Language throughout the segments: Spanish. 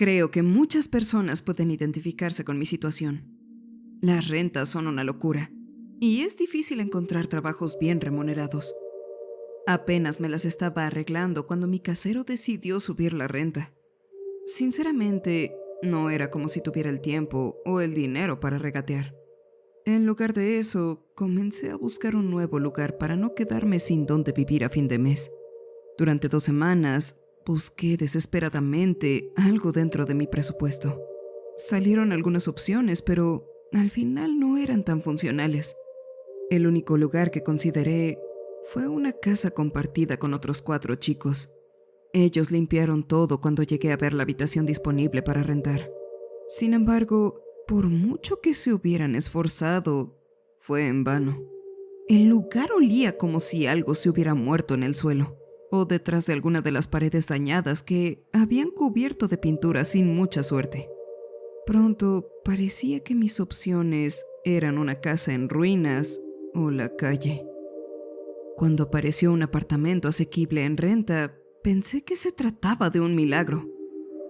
Creo que muchas personas pueden identificarse con mi situación. Las rentas son una locura y es difícil encontrar trabajos bien remunerados. Apenas me las estaba arreglando cuando mi casero decidió subir la renta. Sinceramente, no era como si tuviera el tiempo o el dinero para regatear. En lugar de eso, comencé a buscar un nuevo lugar para no quedarme sin dónde vivir a fin de mes. Durante 2 semanas, busqué desesperadamente algo dentro de mi presupuesto. Salieron algunas opciones, pero al final no eran tan funcionales. El único lugar que consideré fue una casa compartida con otros 4 chicos. Ellos limpiaron todo cuando llegué a ver la habitación disponible para rentar. Sin embargo, por mucho que se hubieran esforzado, fue en vano. El lugar olía como si algo se hubiera muerto en el suelo, o detrás de alguna de las paredes dañadas que habían cubierto de pintura sin mucha suerte. Pronto parecía que mis opciones eran una casa en ruinas o la calle. Cuando apareció un apartamento asequible en renta, pensé que se trataba de un milagro.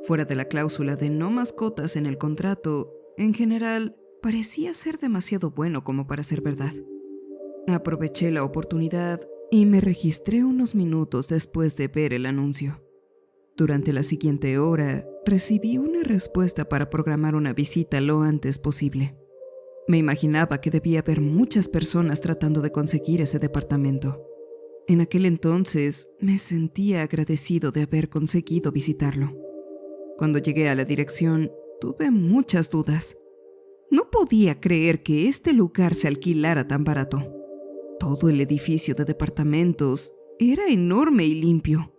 Fuera de la cláusula de no mascotas en el contrato, en general, parecía ser demasiado bueno como para ser verdad. Aproveché la oportunidad y me registré unos minutos después de ver el anuncio. Durante la siguiente hora, recibí una respuesta para programar una visita lo antes posible. Me imaginaba que debía haber muchas personas tratando de conseguir ese departamento. En aquel entonces, me sentía agradecido de haber conseguido visitarlo. Cuando llegué a la dirección, tuve muchas dudas. No podía creer que este lugar se alquilara tan barato. Todo el edificio de departamentos era enorme y limpio.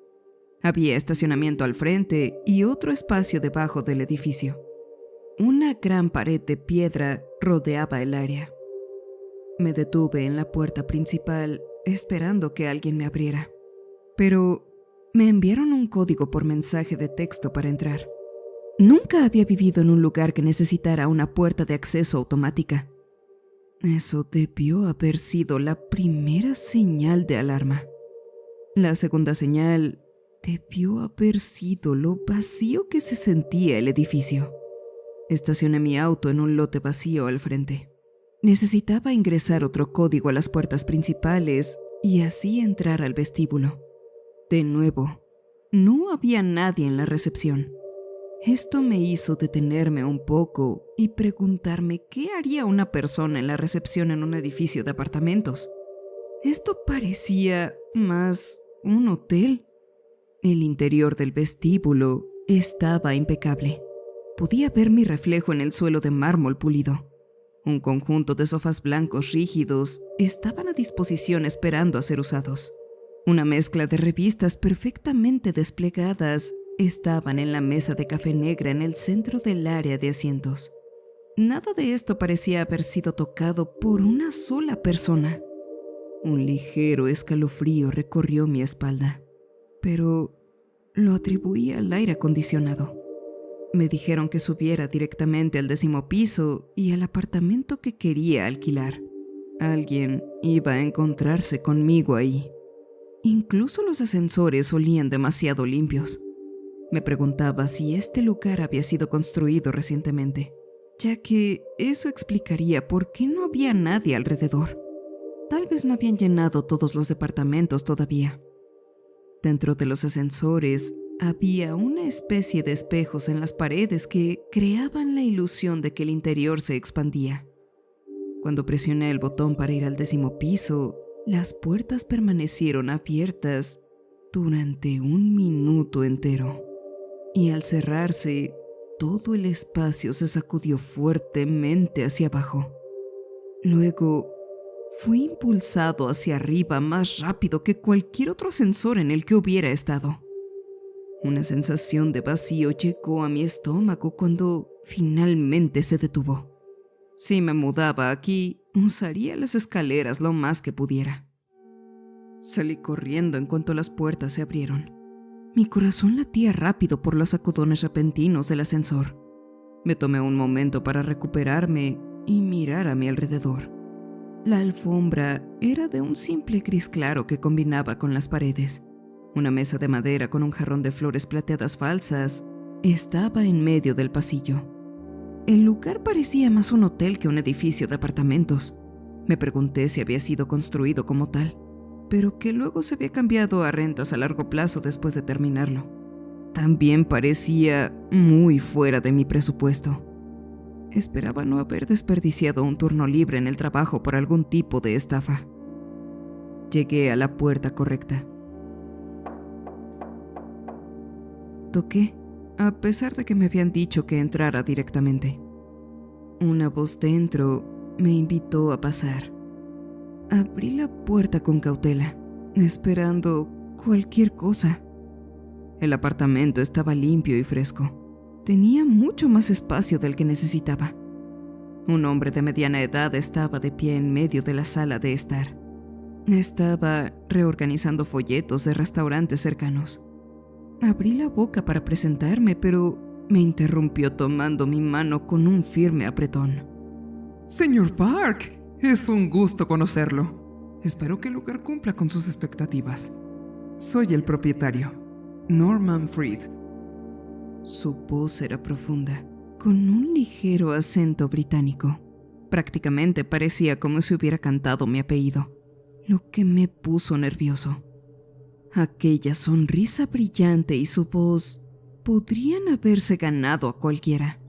Había estacionamiento al frente y otro espacio debajo del edificio. Una gran pared de piedra rodeaba el área. Me detuve en la puerta principal esperando que alguien me abriera. Pero me enviaron un código por mensaje de texto para entrar. Nunca había vivido en un lugar que necesitara una puerta de acceso automática. Eso debió haber sido la primera señal de alarma. La segunda señal debió haber sido lo vacío que se sentía el edificio. Estacioné mi auto en un lote vacío al frente. Necesitaba ingresar otro código a las puertas principales y así entrar al vestíbulo. De nuevo, no había nadie en la recepción. Esto me hizo detenerme un poco y preguntarme qué haría una persona en la recepción en un edificio de apartamentos. Esto parecía más un hotel. El interior del vestíbulo estaba impecable. Podía ver mi reflejo en el suelo de mármol pulido. Un conjunto de sofás blancos rígidos estaban a disposición esperando a ser usados. Una mezcla de revistas perfectamente desplegadas estaban en la mesa de café negra en el centro del área de asientos. Nada de esto parecía haber sido tocado por una sola persona. Un ligero escalofrío recorrió mi espalda, pero lo atribuí al aire acondicionado. Me dijeron que subiera directamente al 10º piso y al apartamento que quería alquilar. Alguien iba a encontrarse conmigo ahí. Incluso los ascensores olían demasiado limpios. Me preguntaba si este lugar había sido construido recientemente, ya que eso explicaría por qué no había nadie alrededor. Tal vez no habían llenado todos los departamentos todavía. Dentro de los ascensores había una especie de espejos en las paredes que creaban la ilusión de que el interior se expandía. Cuando presioné el botón para ir al 10º piso, las puertas permanecieron abiertas durante 1 minuto entero. Y al cerrarse, todo el espacio se sacudió fuertemente hacia abajo. Luego, fui impulsado hacia arriba más rápido que cualquier otro ascensor en el que hubiera estado. Una sensación de vacío llegó a mi estómago cuando finalmente se detuvo. Si me mudaba aquí, usaría las escaleras lo más que pudiera. Salí corriendo en cuanto las puertas se abrieron. Mi corazón latía rápido por los sacudones repentinos del ascensor. Me tomé un momento para recuperarme y mirar a mi alrededor. La alfombra era de un simple gris claro que combinaba con las paredes. Una mesa de madera con un jarrón de flores plateadas falsas Estaba en medio del pasillo. El lugar parecía más un hotel que un edificio de apartamentos. Me pregunté si había sido construido como tal, pero que luego se había cambiado a rentas a largo plazo después de terminarlo. También parecía muy fuera de mi presupuesto. Esperaba no haber desperdiciado un turno libre en el trabajo por algún tipo de estafa. Llegué a la puerta correcta. Toqué, a pesar de que me habían dicho que entrara directamente. Una voz dentro me invitó a pasar. Abrí la puerta con cautela, esperando cualquier cosa. El apartamento estaba limpio y fresco. Tenía mucho más espacio del que necesitaba. Un hombre de mediana edad estaba de pie en medio de la sala de estar. Estaba reorganizando folletos de restaurantes cercanos. Abrí la boca para presentarme, pero me interrumpió tomando mi mano con un firme apretón. Señor Park, es un gusto conocerlo. Espero que el lugar cumpla con sus expectativas. Soy el propietario, Norman Freed. Su voz era profunda, con un ligero acento británico. Prácticamente parecía como si hubiera cantado mi apellido, lo que me puso nervioso. Aquella sonrisa brillante y su voz podrían haberse ganado a cualquiera.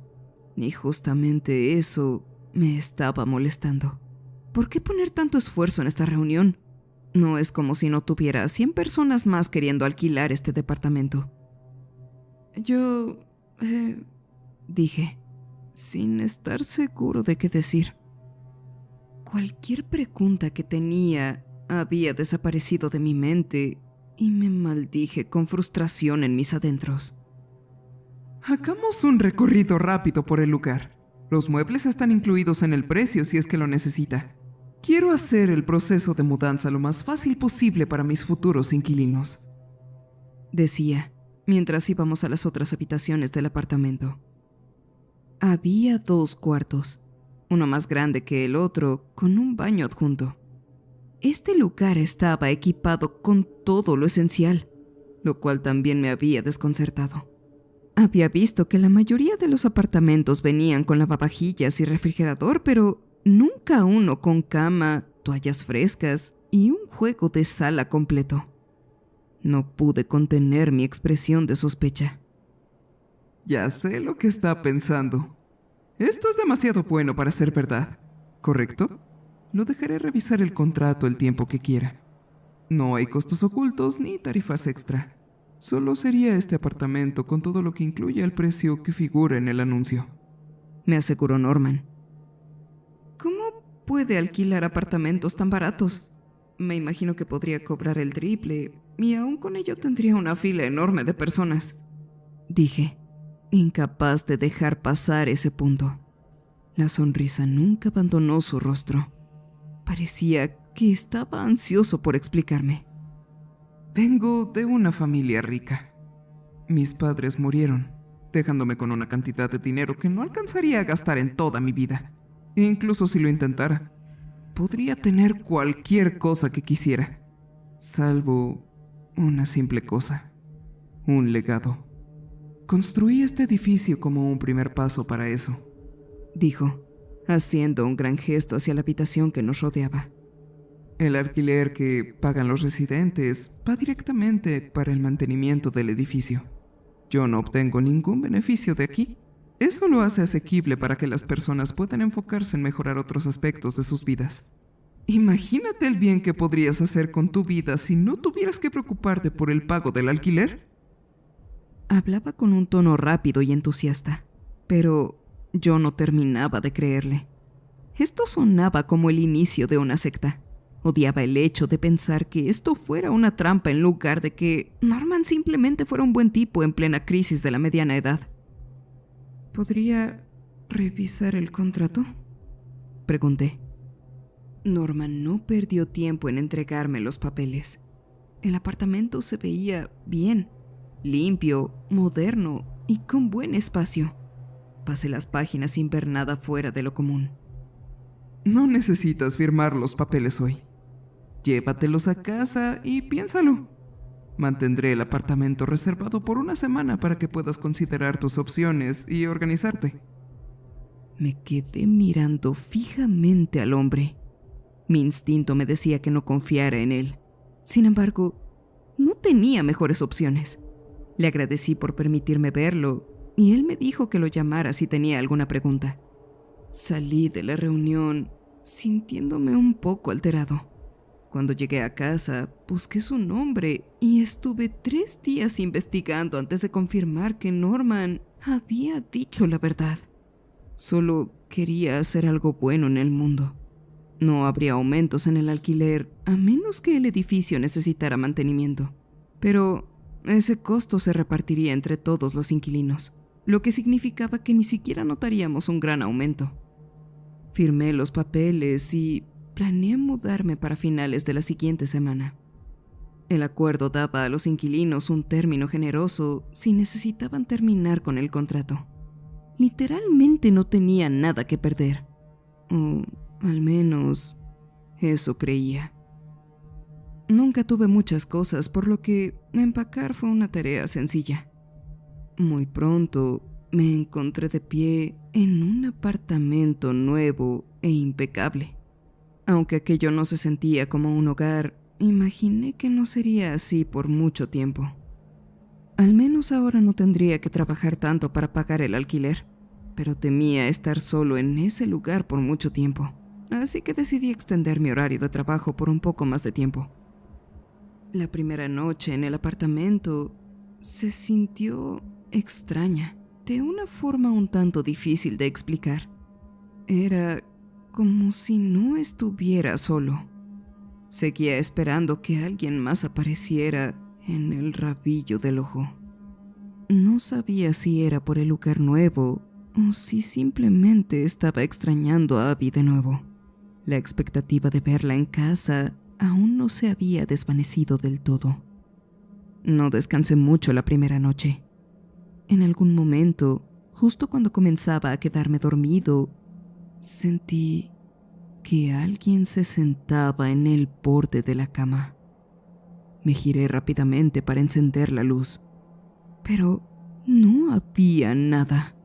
Y justamente eso me estaba molestando. ¿Por qué poner tanto esfuerzo en esta reunión? No es como si no tuviera 100 personas más queriendo alquilar este departamento. Yo... dije, sin estar seguro de qué decir. Cualquier pregunta que tenía había desaparecido de mi mente y me maldije con frustración en mis adentros. Hagamos un recorrido rápido por el lugar. Los muebles están incluidos en el precio si es que lo necesita. Quiero hacer el proceso de mudanza lo más fácil posible para mis futuros inquilinos, decía, mientras íbamos a las otras habitaciones del apartamento. Había 2 cuartos, uno más grande que el otro, con un baño adjunto. Este lugar estaba equipado con todo lo esencial, lo cual también me había desconcertado. Había visto que la mayoría de los apartamentos venían con lavavajillas y refrigerador, pero nunca uno con cama, toallas frescas y un juego de sala completo. No pude contener mi expresión de sospecha. Ya sé lo que está pensando. Esto es demasiado bueno para ser verdad, ¿correcto? Lo dejaré revisar el contrato el tiempo que quiera. No hay costos ocultos ni tarifas extra. Solo sería este apartamento con todo lo que incluye el precio que figura en el anuncio, me aseguró Norman. ¿Cómo puede alquilar apartamentos tan baratos? Me imagino que podría cobrar el triple, y aún con ello tendría una fila enorme de personas, dije, incapaz de dejar pasar ese punto. La sonrisa nunca abandonó su rostro. Parecía que estaba ansioso por explicarme. Vengo de una familia rica. Mis padres murieron, dejándome con una cantidad de dinero que no alcanzaría a gastar en toda mi vida. Incluso si lo intentara, podría tener cualquier cosa que quisiera, salvo una simple cosa, un legado. Construí este edificio como un primer paso para eso, dijo, haciendo un gran gesto hacia la habitación que nos rodeaba. El alquiler que pagan los residentes va directamente para el mantenimiento del edificio. Yo no obtengo ningún beneficio de aquí. Eso lo hace asequible para que las personas puedan enfocarse en mejorar otros aspectos de sus vidas. Imagínate el bien que podrías hacer con tu vida si no tuvieras que preocuparte por el pago del alquiler. Hablaba con un tono rápido y entusiasta, pero yo no terminaba de creerle. Esto sonaba como el inicio de una secta. Odiaba el hecho de pensar que esto fuera una trampa en lugar de que Norman simplemente fuera un buen tipo en plena crisis de la mediana edad. ¿Podría revisar el contrato?, pregunté. Norman no perdió tiempo en entregarme los papeles. El apartamento se veía bien, limpio, moderno y con buen espacio. Pasé las páginas sin ver nada fuera de lo común. No necesitas firmar los papeles hoy. Llévatelos a casa y piénsalo. Mantendré el apartamento reservado por una semana para que puedas considerar tus opciones y organizarte. Me quedé mirando fijamente al hombre. Mi instinto me decía que no confiara en él. Sin embargo, no tenía mejores opciones. Le agradecí por permitirme verlo y él me dijo que lo llamara si tenía alguna pregunta. Salí de la reunión sintiéndome un poco alterado. Cuando llegué a casa, busqué su nombre y estuve 3 días investigando antes de confirmar que Norman había dicho la verdad. Solo quería hacer algo bueno en el mundo. No habría aumentos en el alquiler a menos que el edificio necesitara mantenimiento. Pero ese costo se repartiría entre todos los inquilinos, lo que significaba que ni siquiera notaríamos un gran aumento. Firmé los papeles y planeé mudarme para finales de la siguiente semana. El acuerdo daba a los inquilinos un término generoso si necesitaban terminar con el contrato. Literalmente no tenía nada que perder. O al menos eso creía. Nunca tuve muchas cosas, por lo que empacar fue una tarea sencilla. Muy pronto me encontré de pie en un apartamento nuevo e impecable. Aunque aquello no se sentía como un hogar, imaginé que no sería así por mucho tiempo. Al menos ahora no tendría que trabajar tanto para pagar el alquiler, pero temía estar solo en ese lugar por mucho tiempo, así que decidí extender mi horario de trabajo por un poco más de tiempo. La primera noche en el apartamento se sintió extraña, de una forma un tanto difícil de explicar. Era como si no estuviera solo. Seguía esperando que alguien más apareciera en el rabillo del ojo. No sabía si era por el lugar nuevo o si simplemente estaba extrañando a Abby de nuevo. La expectativa de verla en casa aún no se había desvanecido del todo. No descansé mucho la primera noche. En algún momento, justo cuando comenzaba a quedarme dormido, sentí que alguien se sentaba en el borde de la cama. Me giré rápidamente para encender la luz, pero no había nada.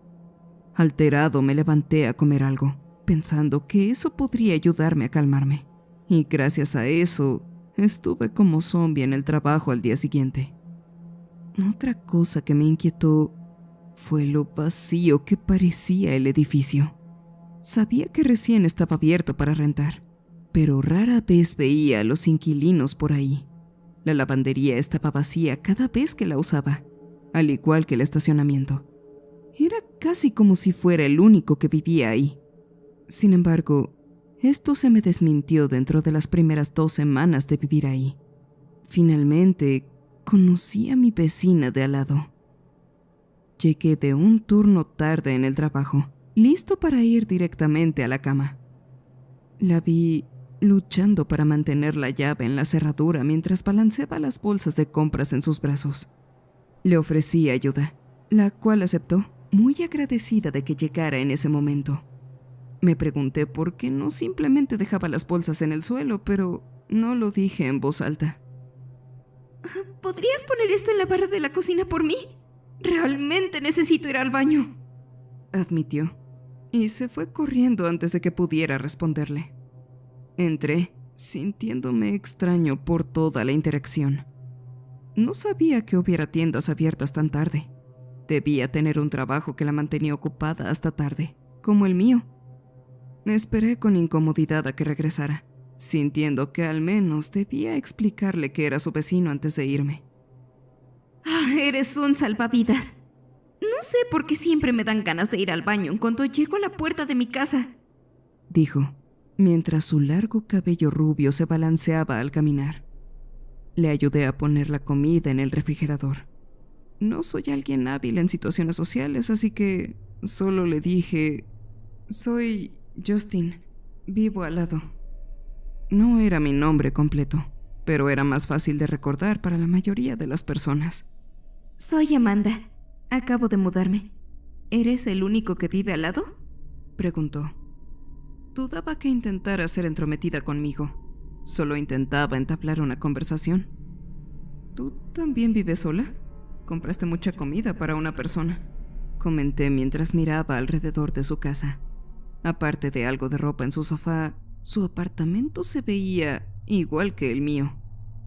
Alterado me levanté a comer algo, pensando que eso podría ayudarme a calmarme. Y gracias a eso, estuve como zombie en el trabajo al día siguiente. Otra cosa que me inquietó fue lo vacío que parecía el edificio. Sabía que recién estaba abierto para rentar, pero rara vez veía a los inquilinos por ahí. La lavandería estaba vacía cada vez que la usaba, al igual que el estacionamiento. Era casi como si fuera el único que vivía ahí. Sin embargo, esto se me desmintió dentro de las primeras 2 semanas de vivir ahí. Finalmente, conocí a mi vecina de al lado. Llegué de un turno tarde en el trabajo, listo para ir directamente a la cama. La vi luchando para mantener la llave en la cerradura mientras balanceaba las bolsas de compras en sus brazos. Le ofrecí ayuda, la cual aceptó, muy agradecida de que llegara en ese momento. Me pregunté por qué no simplemente dejaba las bolsas en el suelo, pero no lo dije en voz alta. ¿Podrías poner esto en la barra de la cocina por mí? Realmente necesito ir al baño, admitió, y se fue corriendo antes de que pudiera responderle. Entré, sintiéndome extraño por toda la interacción. No sabía que hubiera tiendas abiertas tan tarde. Debía tener un trabajo que la mantenía ocupada hasta tarde, como el mío. Esperé con incomodidad a que regresara, sintiendo que al menos debía explicarle que era su vecino antes de irme. Eres un salvavidas. No sé por qué siempre me dan ganas de ir al baño en cuanto llego a la puerta de mi casa, dijo, mientras su largo cabello rubio se balanceaba al caminar. Le ayudé a poner la comida en el refrigerador. No soy alguien hábil en situaciones sociales, así que solo le dije: soy Justin, vivo al lado. No era mi nombre completo, pero era más fácil de recordar para la mayoría de las personas. Soy Amanda. Acabo de mudarme. ¿Eres el único que vive al lado?, preguntó. Dudaba que intentara ser entrometida conmigo. Solo intentaba entablar una conversación. ¿Tú también vives sola? Compraste mucha comida para una persona, comenté mientras miraba alrededor de su casa. Aparte de algo de ropa en su sofá, su apartamento se veía igual que el mío.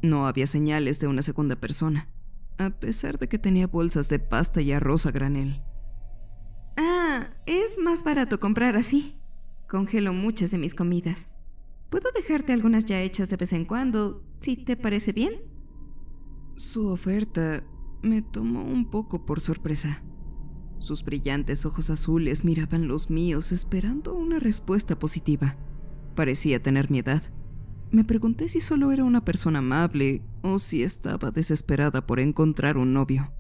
No había señales de una segunda persona, a pesar de que tenía bolsas de pasta y arroz a granel. Es más barato comprar así. Congelo muchas de mis comidas. Puedo dejarte algunas ya hechas de vez en cuando, si te parece bien. Su oferta me tomó un poco por sorpresa. Sus brillantes ojos azules miraban los míos esperando una respuesta positiva. Parecía tener mi edad. Me pregunté si solo era una persona amable o si estaba desesperada por encontrar un novio.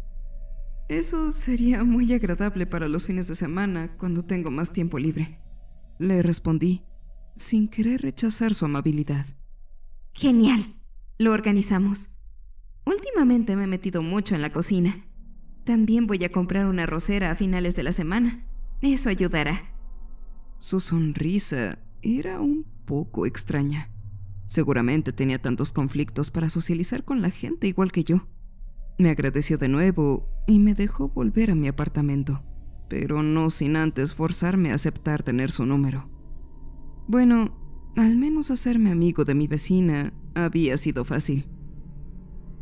Eso sería muy agradable para los fines de semana, cuando tengo más tiempo libre. Le respondí, sin querer rechazar su amabilidad. Genial. Lo organizamos. Últimamente me he metido mucho en la cocina. También voy a comprar una arrocera a finales de la semana. Eso ayudará. Su sonrisa era un poco extraña. Seguramente tenía tantos conflictos para socializar con la gente igual que yo. Me agradeció de nuevo y me dejó volver a mi apartamento, pero no sin antes forzarme a aceptar tener su número. Bueno, al menos hacerme amigo de mi vecina había sido fácil.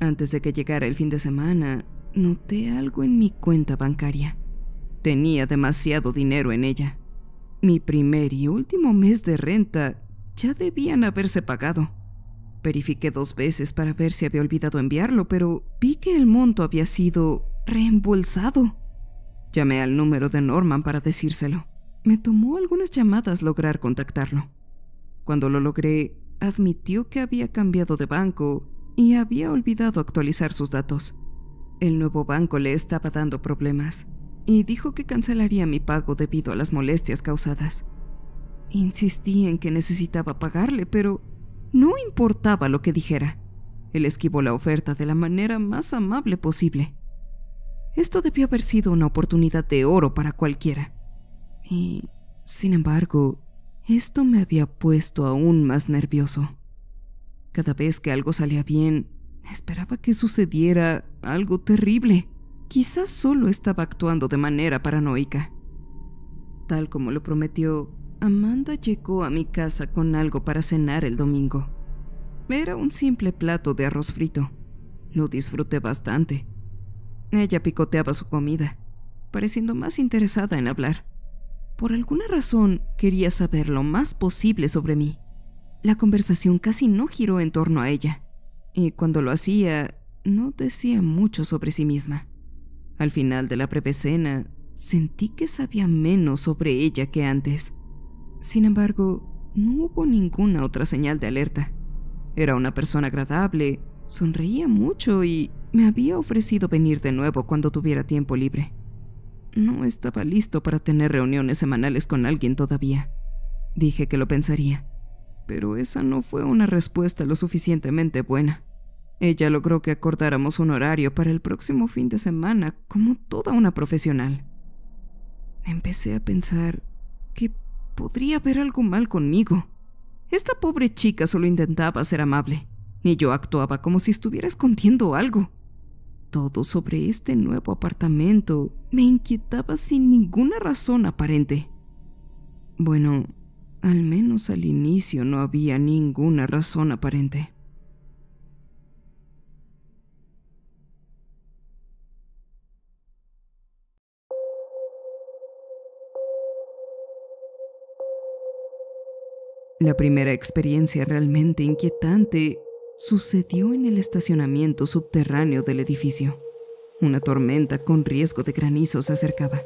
Antes de que llegara el fin de semana, noté algo en mi cuenta bancaria. Tenía demasiado dinero en ella. Mi primer y último mes de renta ya debían haberse pagado. Verifiqué 2 veces para ver si había olvidado enviarlo, pero vi que el monto había sido reembolsado. Llamé al número de Norman para decírselo. Me tomó algunas llamadas lograr contactarlo. Cuando lo logré, admitió que había cambiado de banco y había olvidado actualizar sus datos. El nuevo banco le estaba dando problemas y dijo que cancelaría mi pago debido a las molestias causadas. Insistí en que necesitaba pagarle, pero no importaba lo que dijera. Él esquivó la oferta de la manera más amable posible. Esto debió haber sido una oportunidad de oro para cualquiera. Y, sin embargo, esto me había puesto aún más nervioso. Cada vez que algo salía bien, esperaba que sucediera algo terrible. Quizás solo estaba actuando de manera paranoica. Tal como lo prometió, Amanda llegó a mi casa con algo para cenar el domingo. Era un simple plato de arroz frito. Lo disfruté bastante. Ella picoteaba su comida, pareciendo más interesada en hablar. Por alguna razón, quería saber lo más posible sobre mí. La conversación casi no giró en torno a ella, y cuando lo hacía, no decía mucho sobre sí misma. Al final de la breve cena, sentí que sabía menos sobre ella que antes. Sin embargo, no hubo ninguna otra señal de alerta. Era una persona agradable, sonreía mucho y me había ofrecido venir de nuevo cuando tuviera tiempo libre. No estaba listo para tener reuniones semanales con alguien todavía. Dije que lo pensaría, pero esa no fue una respuesta lo suficientemente buena. Ella logró que acordáramos un horario para el próximo fin de semana como toda una profesional. Empecé a pensar que podría haber algo mal conmigo. Esta pobre chica solo intentaba ser amable, y yo actuaba como si estuviera escondiendo algo. Todo sobre este nuevo apartamento me inquietaba sin ninguna razón aparente. Bueno, al menos al inicio no había ninguna razón aparente. La primera experiencia realmente inquietante sucedió en el estacionamiento subterráneo del edificio. Una tormenta con riesgo de granizo se acercaba,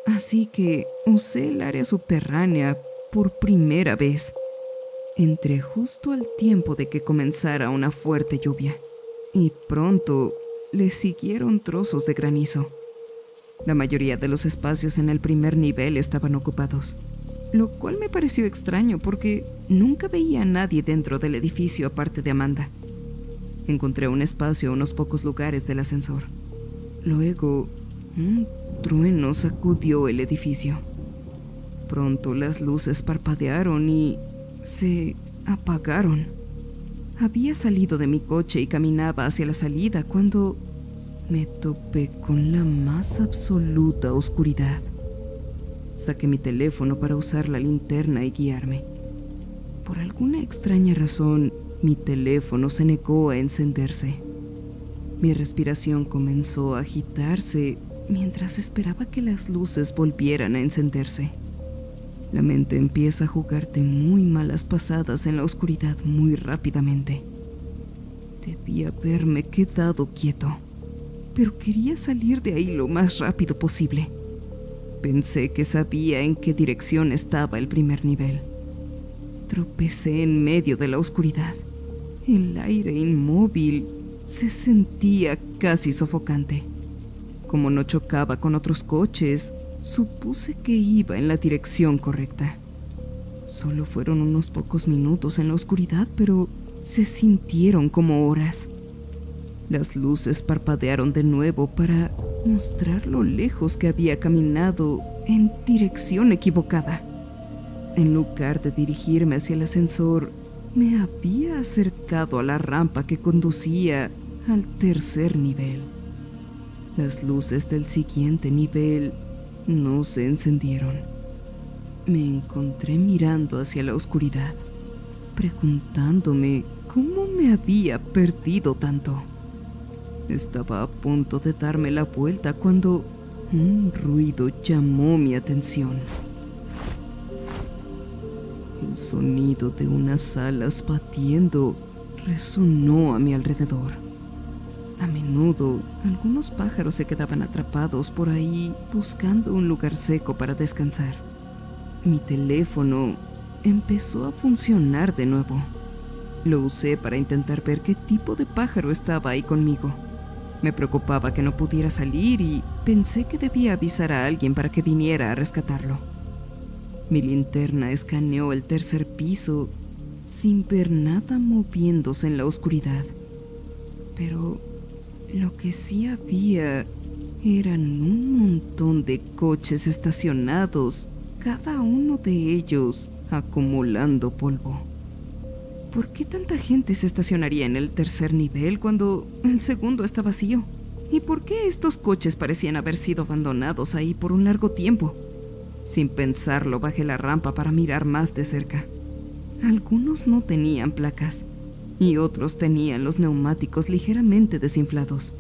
así que usé el área subterránea por primera vez. Entré justo al tiempo de que comenzara una fuerte lluvia, y pronto le siguieron trozos de granizo. La mayoría de los espacios en el primer nivel estaban ocupados, lo cual me pareció extraño porque nunca veía a nadie dentro del edificio aparte de Amanda. Encontré un espacio a unos pocos lugares del ascensor. Luego, un trueno sacudió el edificio. Pronto las luces parpadearon y se apagaron. Había salido de mi coche y caminaba hacia la salida cuando me topé con la más absoluta oscuridad. Saqué mi teléfono para usar la linterna y guiarme. Por alguna extraña razón, mi teléfono se negó a encenderse. Mi respiración comenzó a agitarse mientras esperaba que las luces volvieran a encenderse. La mente empieza a jugarte muy malas pasadas en la oscuridad muy rápidamente. Debí haberme quedado quieto, pero quería salir de ahí lo más rápido posible. Pensé que sabía en qué dirección estaba el primer nivel. Tropecé en medio de la oscuridad. El aire inmóvil se sentía casi sofocante. Como no chocaba con otros coches, supuse que iba en la dirección correcta. Solo fueron unos pocos minutos en la oscuridad, pero se sintieron como horas. Las luces parpadearon de nuevo para mostrar lo lejos que había caminado en dirección equivocada. En lugar de dirigirme hacia el ascensor, me había acercado a la rampa que conducía al tercer nivel. Las luces del siguiente nivel no se encendieron. Me encontré mirando hacia la oscuridad, preguntándome cómo me había perdido tanto. Estaba a punto de darme la vuelta cuando un ruido llamó mi atención. El sonido de unas alas batiendo resonó a mi alrededor. A menudo, algunos pájaros se quedaban atrapados por ahí buscando un lugar seco para descansar. Mi teléfono empezó a funcionar de nuevo. Lo usé para intentar ver qué tipo de pájaro estaba ahí conmigo. Me preocupaba que no pudiera salir y pensé que debía avisar a alguien para que viniera a rescatarlo. Mi linterna escaneó el tercer piso sin ver nada moviéndose en la oscuridad. Pero lo que sí había eran un montón de coches estacionados, cada uno de ellos acumulando polvo. ¿Por qué tanta gente se estacionaría en el tercer nivel cuando el segundo está vacío? ¿Y por qué estos coches parecían haber sido abandonados ahí por un largo tiempo? Sin pensarlo, bajé la rampa para mirar más de cerca. Algunos no tenían placas y otros tenían los neumáticos ligeramente desinflados.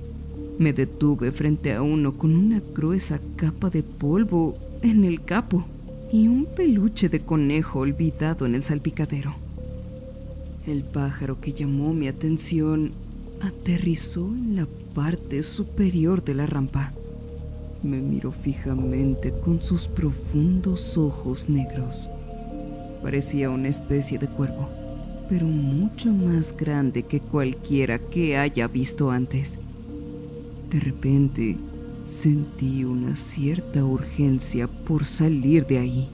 Me detuve frente a uno con una gruesa capa de polvo en el capó y un peluche de conejo olvidado en el salpicadero. El pájaro que llamó mi atención aterrizó en la parte superior de la rampa. Me miró fijamente con sus profundos ojos negros. Parecía una especie de cuervo, pero mucho más grande que cualquiera que haya visto antes. De repente, sentí una cierta urgencia por salir de ahí.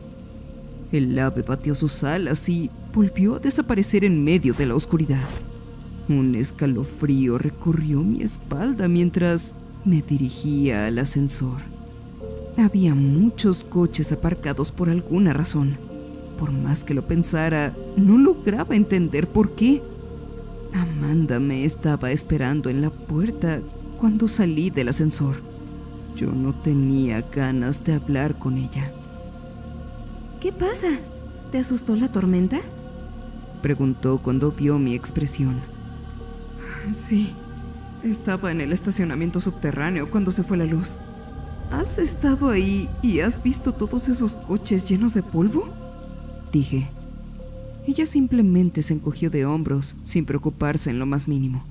El ave batió sus alas y volvió a desaparecer en medio de la oscuridad. Un escalofrío recorrió mi espalda mientras me dirigía al ascensor. Había muchos coches aparcados por alguna razón. Por más que lo pensara, no lograba entender por qué. Amanda me estaba esperando en la puerta cuando salí del ascensor. Yo no tenía ganas de hablar con ella. ¿Qué pasa? ¿Te asustó la tormenta? Preguntó cuando vio mi expresión. Sí, estaba en el estacionamiento subterráneo cuando se fue la luz. ¿Has estado ahí y has visto todos esos coches llenos de polvo?, dije. Ella simplemente se encogió de hombros, sin preocuparse en lo más mínimo.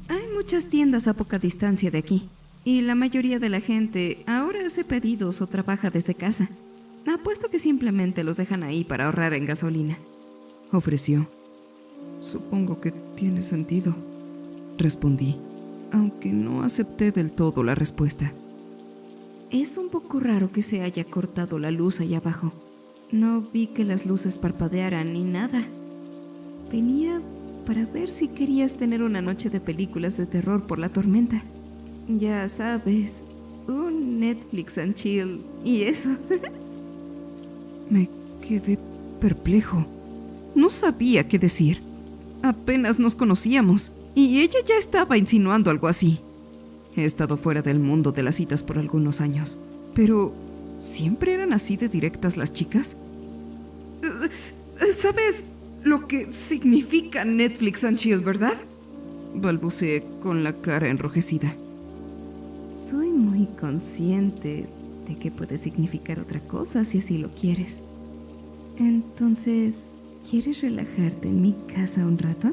Hay muchas tiendas a poca distancia de aquí, y la mayoría de la gente ahora hace pedidos o trabaja desde casa. Apuesto que simplemente los dejan ahí para ahorrar en gasolina, ofreció. Supongo que tiene sentido, respondí, aunque no acepté del todo la respuesta. Es un poco raro que se haya cortado la luz allá abajo. No vi que las luces parpadearan ni nada. Venía para ver si querías tener una noche de películas de terror por la tormenta. Ya sabes, un Netflix and chill y eso. Me quedé perplejo. No sabía qué decir. apenas nos conocíamos y ella ya estaba insinuando algo así. He estado fuera del mundo de las citas por algunos años, pero ¿siempre eran así de directas las chicas? ¿Sabes lo que significa Netflix and chill, verdad? Balbuceé con la cara enrojecida. Soy muy consciente de que puede significar otra cosa si así lo quieres. Entonces, ¿quieres relajarte en mi casa un rato?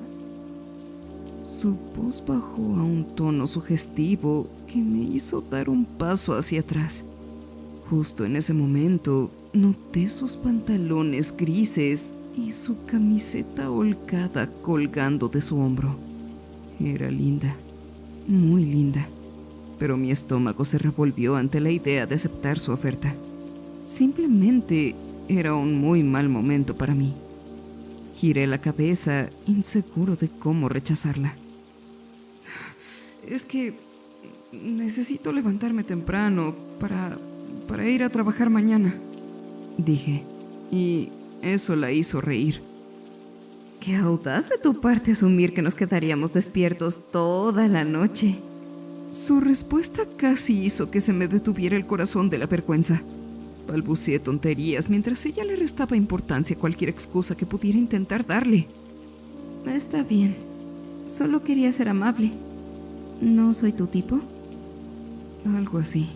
Su voz bajó a un tono sugestivo que me hizo dar un paso hacia atrás. Justo en ese momento, noté sus pantalones grises y su camiseta holgada colgando de su hombro. Era linda, muy linda, pero mi estómago se revolvió ante la idea de aceptar su oferta. Simplemente era un muy mal momento para mí. Giré la cabeza, inseguro de cómo rechazarla. Es que necesito levantarme temprano para ir a trabajar mañana, dije, y eso la hizo reír. Qué audaz de tu parte asumir que nos quedaríamos despiertos toda la noche. Su respuesta casi hizo que se me detuviera el corazón de la vergüenza. Balbuceé tonterías mientras ella le restaba importancia a cualquier excusa que pudiera intentar darle. Está bien. Solo quería ser amable. ¿No soy tu tipo? Algo así,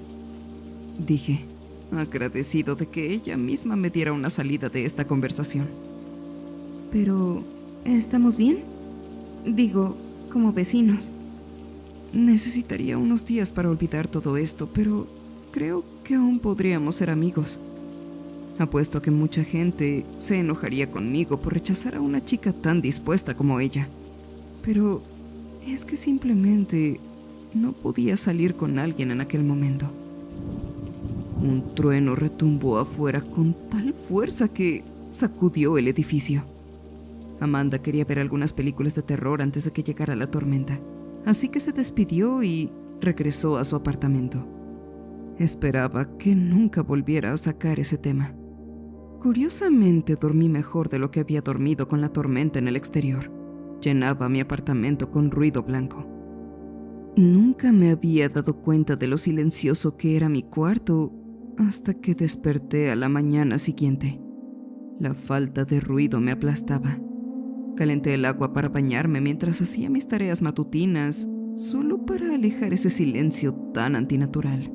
dije, agradecido de que ella misma me diera una salida de esta conversación. Pero, ¿estamos bien? Digo, como vecinos. Necesitaría unos días para olvidar todo esto, pero creo que aún podríamos ser amigos. Apuesto a que mucha gente se enojaría conmigo por rechazar a una chica tan dispuesta como ella. Pero es que simplemente no podía salir con alguien en aquel momento. Un trueno retumbó afuera con tal fuerza que sacudió el edificio. Amanda quería ver algunas películas de terror antes de que llegara la tormenta, así que se despidió y regresó a su apartamento. Esperaba que nunca volviera a sacar ese tema. Curiosamente, dormí mejor de lo que había dormido con la tormenta en el exterior. Llenaba mi apartamento con ruido blanco. Nunca me había dado cuenta de lo silencioso que era mi cuarto hasta que desperté a la mañana siguiente. La falta de ruido me aplastaba. Calenté el agua para bañarme mientras hacía mis tareas matutinas, solo para alejar ese silencio tan antinatural.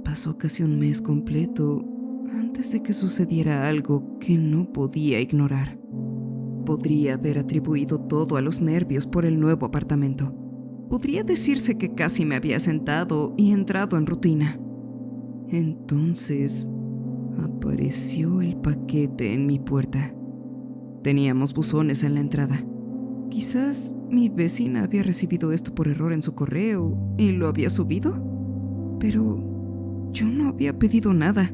Pasó casi un mes completo antes de que sucediera algo que no podía ignorar. Podría haber atribuido todo a los nervios por el nuevo apartamento. Podría decirse que casi me había sentado y entrado en rutina. Entonces, apareció el paquete en mi puerta. Teníamos buzones en la entrada. Quizás mi vecina había recibido esto por error en su correo y lo había subido. Pero yo no había pedido nada.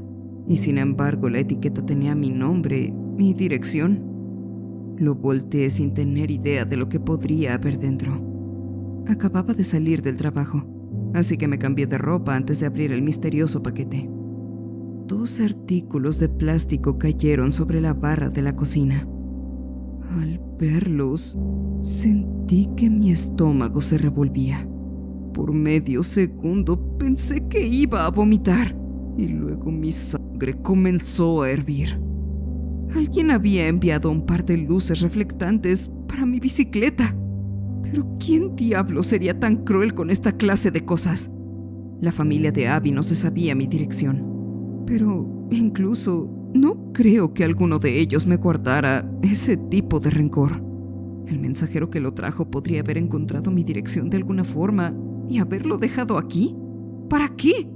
Y sin embargo, la etiqueta tenía mi nombre y dirección. Lo volteé sin tener idea de lo que podría haber dentro. Acababa de salir del trabajo, así que me cambié de ropa antes de abrir el misterioso paquete. 2 artículos de plástico cayeron sobre la barra de la cocina. Al verlos, sentí que mi estómago se revolvía. Por medio segundo pensé que iba a vomitar y luego mi sangre comenzó a hervir. Alguien había enviado un par de luces reflectantes para mi bicicleta. Pero ¿quién diablo sería tan cruel con esta clase de cosas? La familia de Abby no se sabía mi dirección. Pero incluso no creo que alguno de ellos me guardara ese tipo de rencor. El mensajero que lo trajo podría haber encontrado mi dirección de alguna forma y haberlo dejado aquí. ¿Para qué?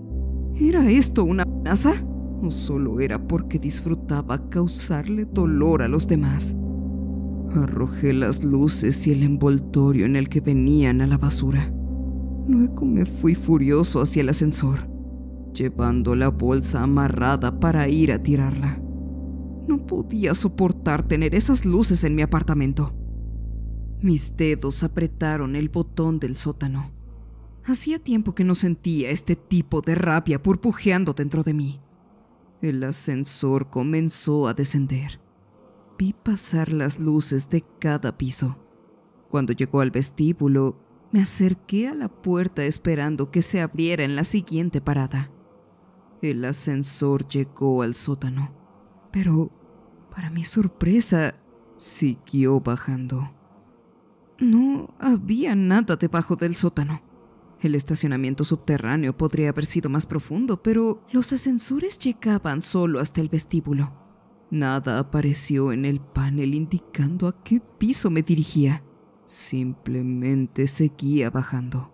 ¿Era esto una amenaza? ¿O solo era porque disfrutaba causarle dolor a los demás? Arrojé las luces y el envoltorio en el que venían a la basura. Luego me fui furioso hacia el ascensor, llevando la bolsa amarrada para ir a tirarla. No podía soportar tener esas luces en mi apartamento. Mis dedos apretaron el botón del sótano. Hacía tiempo que no sentía este tipo de rabia burbujeando dentro de mí. El ascensor comenzó a descender. Vi pasar las luces de cada piso. Cuando llegó al vestíbulo, me acerqué a la puerta esperando que se abriera en la siguiente parada. El ascensor llegó al sótano, pero, para mi sorpresa, siguió bajando. No había nada debajo del sótano. El estacionamiento subterráneo podría haber sido más profundo, pero los ascensores llegaban solo hasta el vestíbulo. Nada apareció en el panel indicando a qué piso me dirigía. Simplemente seguía bajando.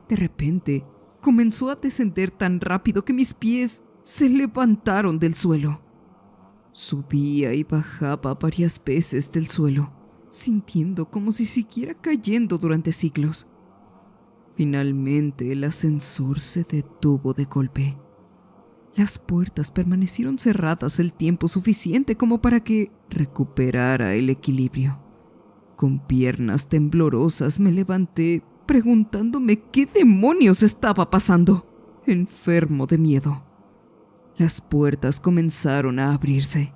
De repente, comenzó a descender tan rápido que mis pies se levantaron del suelo. Subía y bajaba varias veces del suelo, sintiendo como si siguiera cayendo durante siglos. Finalmente, el ascensor se detuvo de golpe. Las puertas permanecieron cerradas el tiempo suficiente como para que recuperara el equilibrio. Con piernas temblorosas me levanté, preguntándome qué demonios estaba pasando, enfermo de miedo. Las puertas comenzaron a abrirse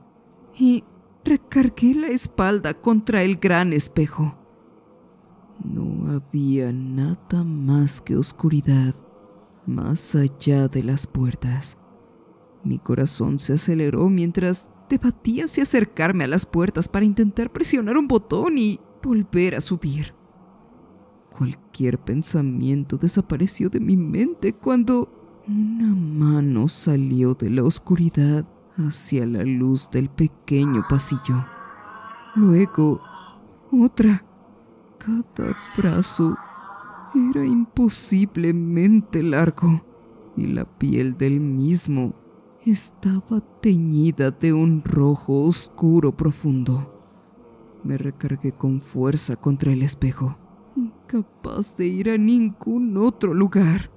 y recargué la espalda contra el gran espejo. No había nada más que oscuridad más allá de las puertas. Mi corazón se aceleró mientras debatía si acercarme a las puertas para intentar presionar un botón y volver a subir. Cualquier pensamiento desapareció de mi mente cuando una mano salió de la oscuridad hacia la luz del pequeño pasillo. Luego, otra. Cada brazo era imposiblemente largo y la piel del mismo estaba teñida de un rojo oscuro profundo. Me recargué con fuerza contra el espejo, incapaz de ir a ningún otro lugar.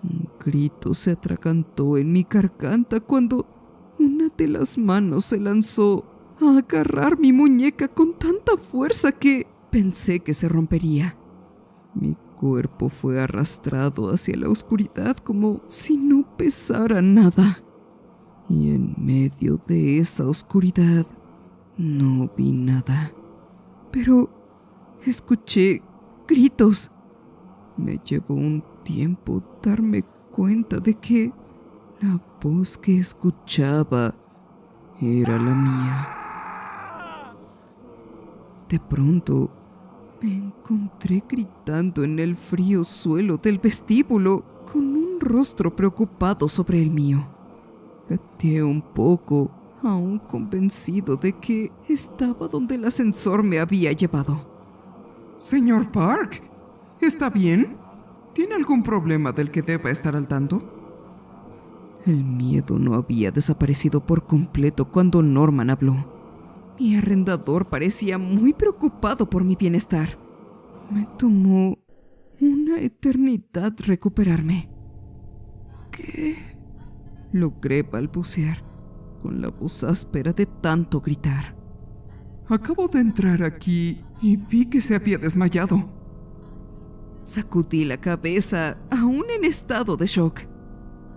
Un grito se atragantó en mi garganta cuando una de las manos se lanzó a agarrar mi muñeca con tanta fuerza que pensé que se rompería. Mi cuerpo fue arrastrado hacia la oscuridad como si no pesara nada. Y en medio de esa oscuridad no vi nada. Pero escuché gritos. Me llevó un tiempo darme cuenta de que la voz que escuchaba era la mía. De pronto, me encontré gritando en el frío suelo del vestíbulo con un rostro preocupado sobre el mío. Gateé un poco, aún convencido de que estaba donde el ascensor me había llevado. Señor Park, ¿está bien? ¿Tiene algún problema del que deba estar al tanto? El miedo no había desaparecido por completo cuando Norman habló. Mi arrendador parecía muy preocupado por mi bienestar. Me tomó una eternidad recuperarme. ¿Qué? Logré balbucear, con la voz áspera de tanto gritar. Acabo de entrar aquí y vi que se había desmayado. Sacudí la cabeza, aún en estado de shock.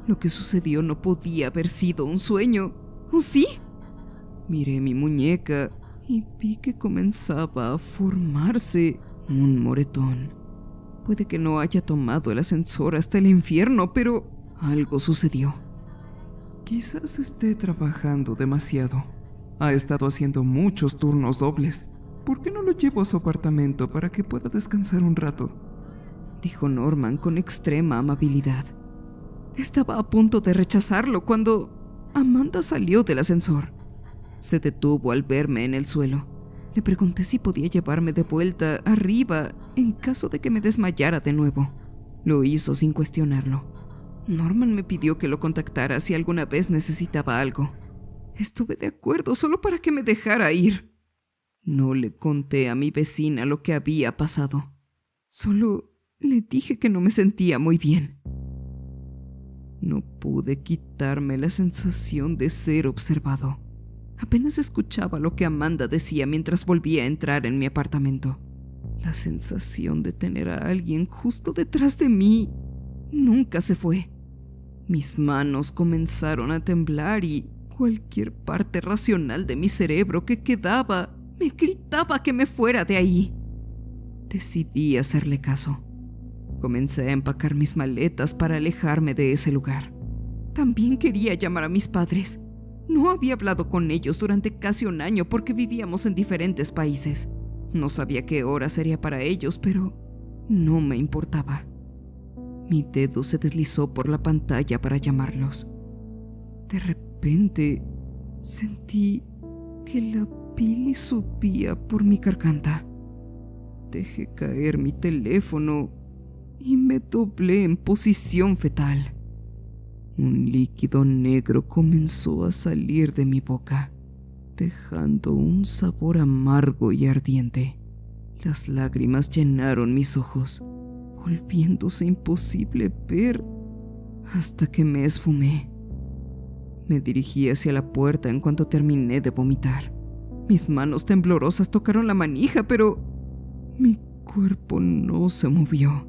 Lo que sucedió no podía haber sido un sueño, ¿o sí? Miré mi muñeca y vi que comenzaba a formarse un moretón. Puede que no haya tomado el ascensor hasta el infierno, pero algo sucedió. Quizás esté trabajando demasiado. Ha estado haciendo muchos turnos dobles. ¿Por qué no lo llevo a su apartamento para que pueda descansar un rato? Dijo Norman con extrema amabilidad. Estaba a punto de rechazarlo cuando Amanda salió del ascensor. Se detuvo al verme en el suelo. Le pregunté si podía llevarme de vuelta arriba en caso de que me desmayara de nuevo. Lo hizo sin cuestionarlo. Norman me pidió que lo contactara si alguna vez necesitaba algo. Estuve de acuerdo solo para que me dejara ir. No le conté a mi vecina lo que había pasado. Solo le dije que no me sentía muy bien. No pude quitarme la sensación de ser observado. Apenas escuchaba lo que Amanda decía mientras volvía a entrar en mi apartamento. La sensación de tener a alguien justo detrás de mí nunca se fue. Mis manos comenzaron a temblar y Cualquier parte racional de mi cerebro que quedaba me gritaba que me fuera de ahí. Decidí hacerle caso. Comencé a empacar mis maletas para alejarme de ese lugar. También quería llamar a mis padres. No había hablado con ellos durante casi un año porque vivíamos en diferentes países. No sabía qué hora sería para ellos, pero no me importaba. Mi dedo se deslizó por la pantalla para llamarlos. De repente, sentí que la bilis subía por mi garganta. Dejé caer mi teléfono y me doblé en posición fetal. Un líquido negro comenzó a salir de mi boca, dejando un sabor amargo y ardiente. Las lágrimas llenaron mis ojos, volviéndose imposible ver hasta que me esfumé. Me dirigí hacia la puerta en cuanto terminé de vomitar. Mis manos temblorosas tocaron la manija, pero mi cuerpo no se movió.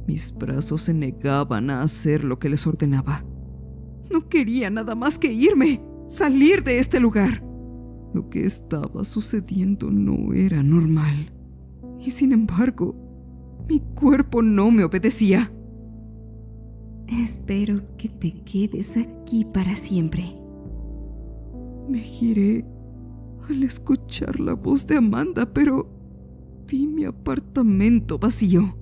Mis brazos se negaban a hacer lo que les ordenaba. No quería nada más que irme, salir de este lugar. Lo que estaba sucediendo no era normal. Y sin embargo, mi cuerpo no me obedecía. Espero que te quedes aquí para siempre. Me giré al escuchar la voz de Amanda, pero vi mi apartamento vacío.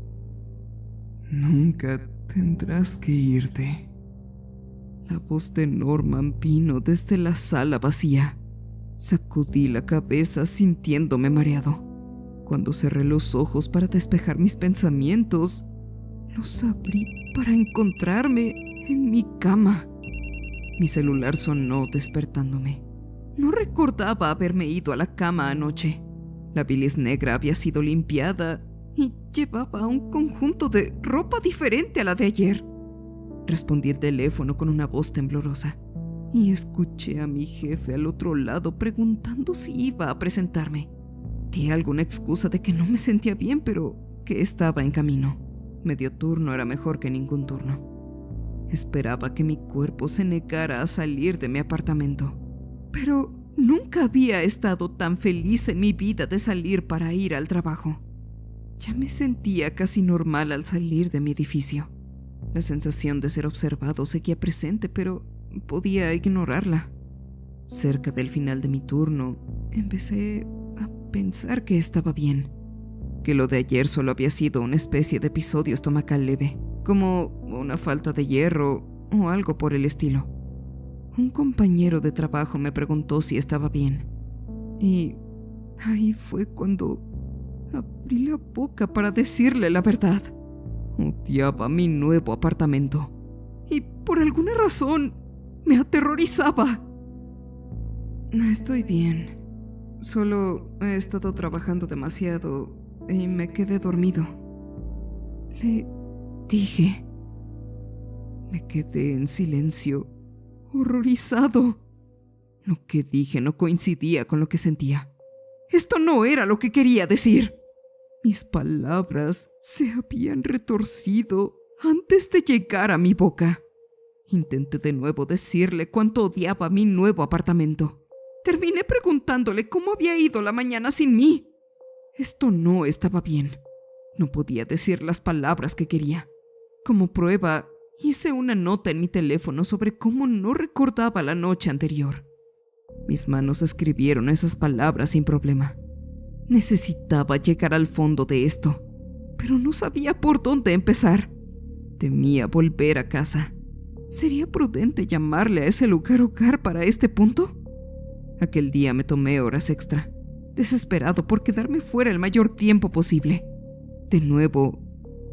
Nunca tendrás que irte. La voz de Norman vino desde la sala vacía. Sacudí la cabeza sintiéndome mareado. Cuando cerré los ojos para despejar mis pensamientos, los abrí para encontrarme en mi cama. Mi celular sonó despertándome. No recordaba haberme ido a la cama anoche. La bilis negra había sido limpiada y llevaba un conjunto de ropa diferente a la de ayer. Respondí el teléfono con una voz temblorosa y escuché a mi jefe al otro lado preguntando si iba a presentarme. Di alguna excusa de que no me sentía bien, pero que estaba en camino. Medio turno era mejor que ningún turno. Esperaba que mi cuerpo se negara a salir de mi apartamento, pero nunca había estado tan feliz en mi vida de salir para ir al trabajo. Ya me sentía casi normal al salir de mi edificio. La sensación de ser observado seguía presente, pero podía ignorarla. Cerca del final de mi turno, empecé a pensar que estaba bien, que lo de ayer solo había sido una especie de episodio estomacal leve, como una falta de hierro o algo por el estilo. Un compañero de trabajo me preguntó si estaba bien, y ahí fue cuando abrí la boca para decirle la verdad. Odiaba mi nuevo apartamento y por alguna razón me aterrorizaba. No estoy bien. Solo he estado trabajando demasiado y me quedé dormido. Le dije. Me quedé en silencio, horrorizado. Lo que dije no coincidía con lo que sentía. Esto no era lo que quería decir. Mis palabras se habían retorcido antes de llegar a mi boca. Intenté de nuevo decirle cuánto odiaba mi nuevo apartamento. Terminé preguntándole cómo había ido la mañana sin mí. Esto no estaba bien. No podía decir las palabras que quería. Como prueba, hice una nota en mi teléfono sobre cómo no recordaba la noche anterior. Mis manos escribieron esas palabras sin problema. Necesitaba llegar al fondo de esto, pero no sabía por dónde empezar. Temía volver a casa. ¿Sería prudente llamarle a ese lugar hogar para este punto? Aquel día me tomé horas extra, desesperado por quedarme fuera el mayor tiempo posible. De nuevo,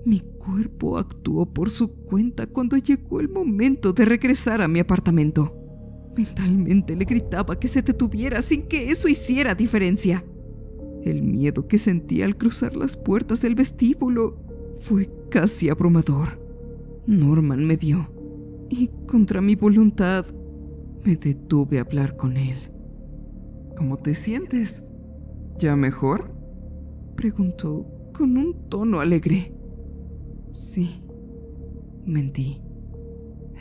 mi cuerpo actuó por su cuenta cuando llegó el momento de regresar a mi apartamento. Mentalmente le gritaba que se detuviera sin que eso hiciera diferencia. El miedo que sentí al cruzar las puertas del vestíbulo fue casi abrumador. Norman me vio y, contra mi voluntad, me detuve a hablar con él. ¿Cómo te sientes? ¿Ya mejor? Preguntó con un tono alegre. Sí, mentí.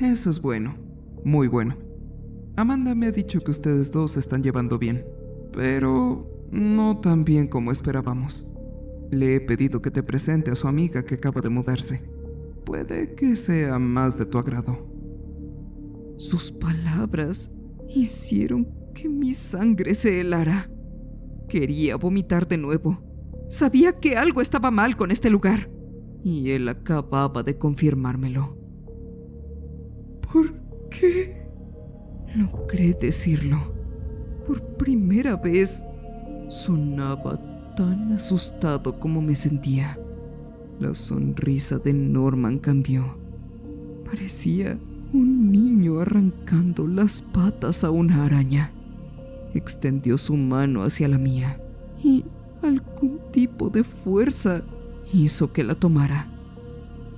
Eso es bueno, muy bueno. Amanda me ha dicho que ustedes dos se están llevando bien, pero no tan bien como esperábamos. Le he pedido que te presente a su amiga que acaba de mudarse. Puede que sea más de tu agrado. Sus palabras hicieron que mi sangre se helara. Quería vomitar de nuevo. Sabía que algo estaba mal con este lugar. Y él acababa de confirmármelo. ¿Por qué? Logré decirlo. Por primera vez, sonaba tan asustado como me sentía. La sonrisa de Norman cambió. Parecía un niño arrancando las patas a una araña. Extendió su mano hacia la mía y algún tipo de fuerza hizo que la tomara.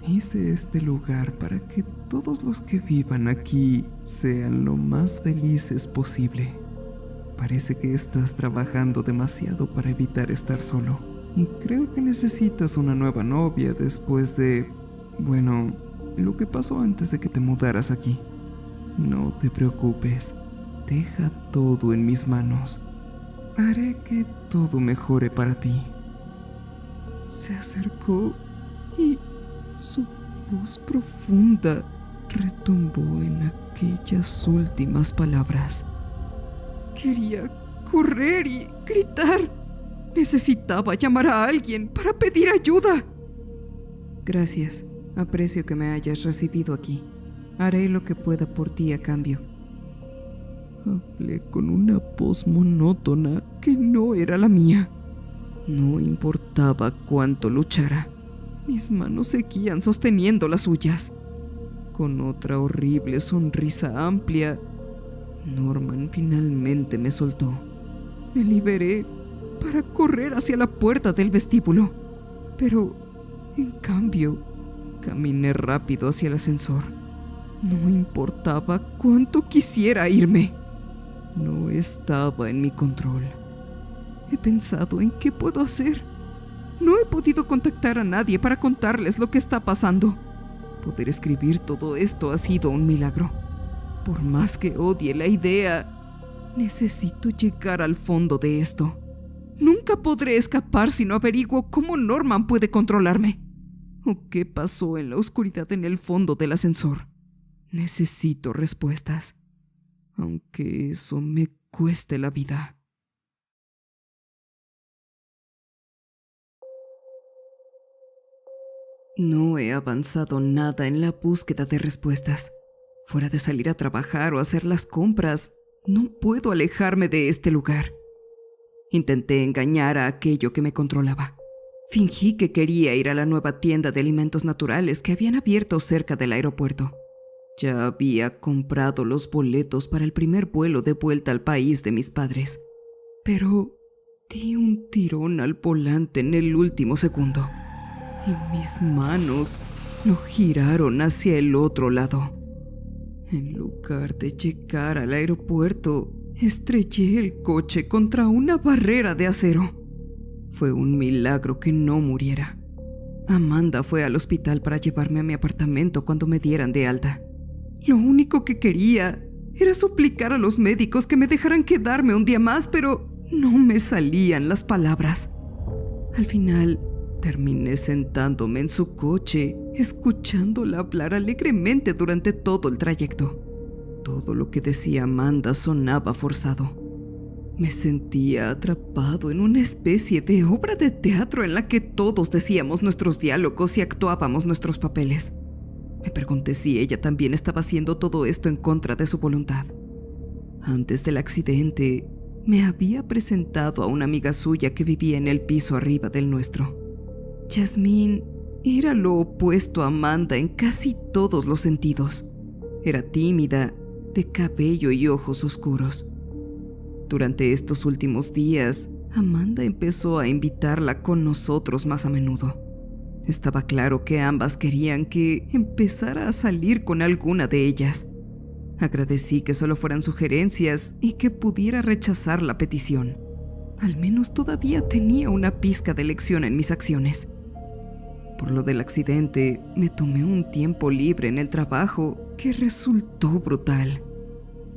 Hice este lugar para que todos los que vivan aquí sean lo más felices posible. Parece que estás trabajando demasiado para evitar estar solo. Y creo que necesitas una nueva novia después de... bueno, lo que pasó antes de que te mudaras aquí. No te preocupes. Deja todo en mis manos. Haré que todo mejore para ti. Se acercó y su voz profunda retumbó en aquellas últimas palabras. Quería correr y gritar. Necesitaba llamar a alguien para pedir ayuda. Gracias. Aprecio que me hayas recibido aquí. Haré lo que pueda por ti a cambio. Hablé con una voz monótona que no era la mía. No importaba cuánto luchara. Mis manos seguían sosteniendo las suyas. Con otra horrible sonrisa amplia, Norman finalmente me soltó. Me liberé para correr hacia la puerta del vestíbulo. Pero, en cambio, caminé rápido hacia el ascensor. No importaba cuánto quisiera irme. No estaba en mi control. He pensado en qué puedo hacer. No he podido contactar a nadie para contarles lo que está pasando. Poder escribir todo esto ha sido un milagro. Por más que odie la idea, necesito llegar al fondo de esto. Nunca podré escapar si no averiguo cómo Norman puede controlarme. ¿O qué pasó en la oscuridad en el fondo del ascensor? Necesito respuestas, aunque eso me cueste la vida. No he avanzado nada en la búsqueda de respuestas. Fuera de salir a trabajar o hacer las compras, no puedo alejarme de este lugar. Intenté engañar a aquello que me controlaba. Fingí que quería ir a la nueva tienda de alimentos naturales que habían abierto cerca del aeropuerto. Ya había comprado los boletos para el primer vuelo de vuelta al país de mis padres. Pero di un tirón al volante en el último segundo y mis manos lo giraron hacia el otro lado. En lugar de llegar al aeropuerto, estrellé el coche contra una barrera de acero. Fue un milagro que no muriera. Amanda fue al hospital para llevarme a mi apartamento cuando me dieran de alta. Lo único que quería era suplicar a los médicos que me dejaran quedarme un día más, pero no me salían las palabras. Al final, terminé sentándome en su coche, escuchándola hablar alegremente durante todo el trayecto. Todo lo que decía Amanda sonaba forzado. Me sentía atrapado en una especie de obra de teatro en la que todos decíamos nuestros diálogos y actuábamos nuestros papeles. Me pregunté si ella también estaba haciendo todo esto en contra de su voluntad. Antes del accidente, me había presentado a una amiga suya que vivía en el piso arriba del nuestro. Jasmine era lo opuesto a Amanda en casi todos los sentidos. Era tímida, de cabello y ojos oscuros. Durante estos últimos días, Amanda empezó a invitarla con nosotros más a menudo. Estaba claro que ambas querían que empezara a salir con alguna de ellas. Agradecí que solo fueran sugerencias y que pudiera rechazar la petición. Al menos todavía tenía una pizca de lección en mis acciones. Por lo del accidente, me tomé un tiempo libre en el trabajo que resultó brutal.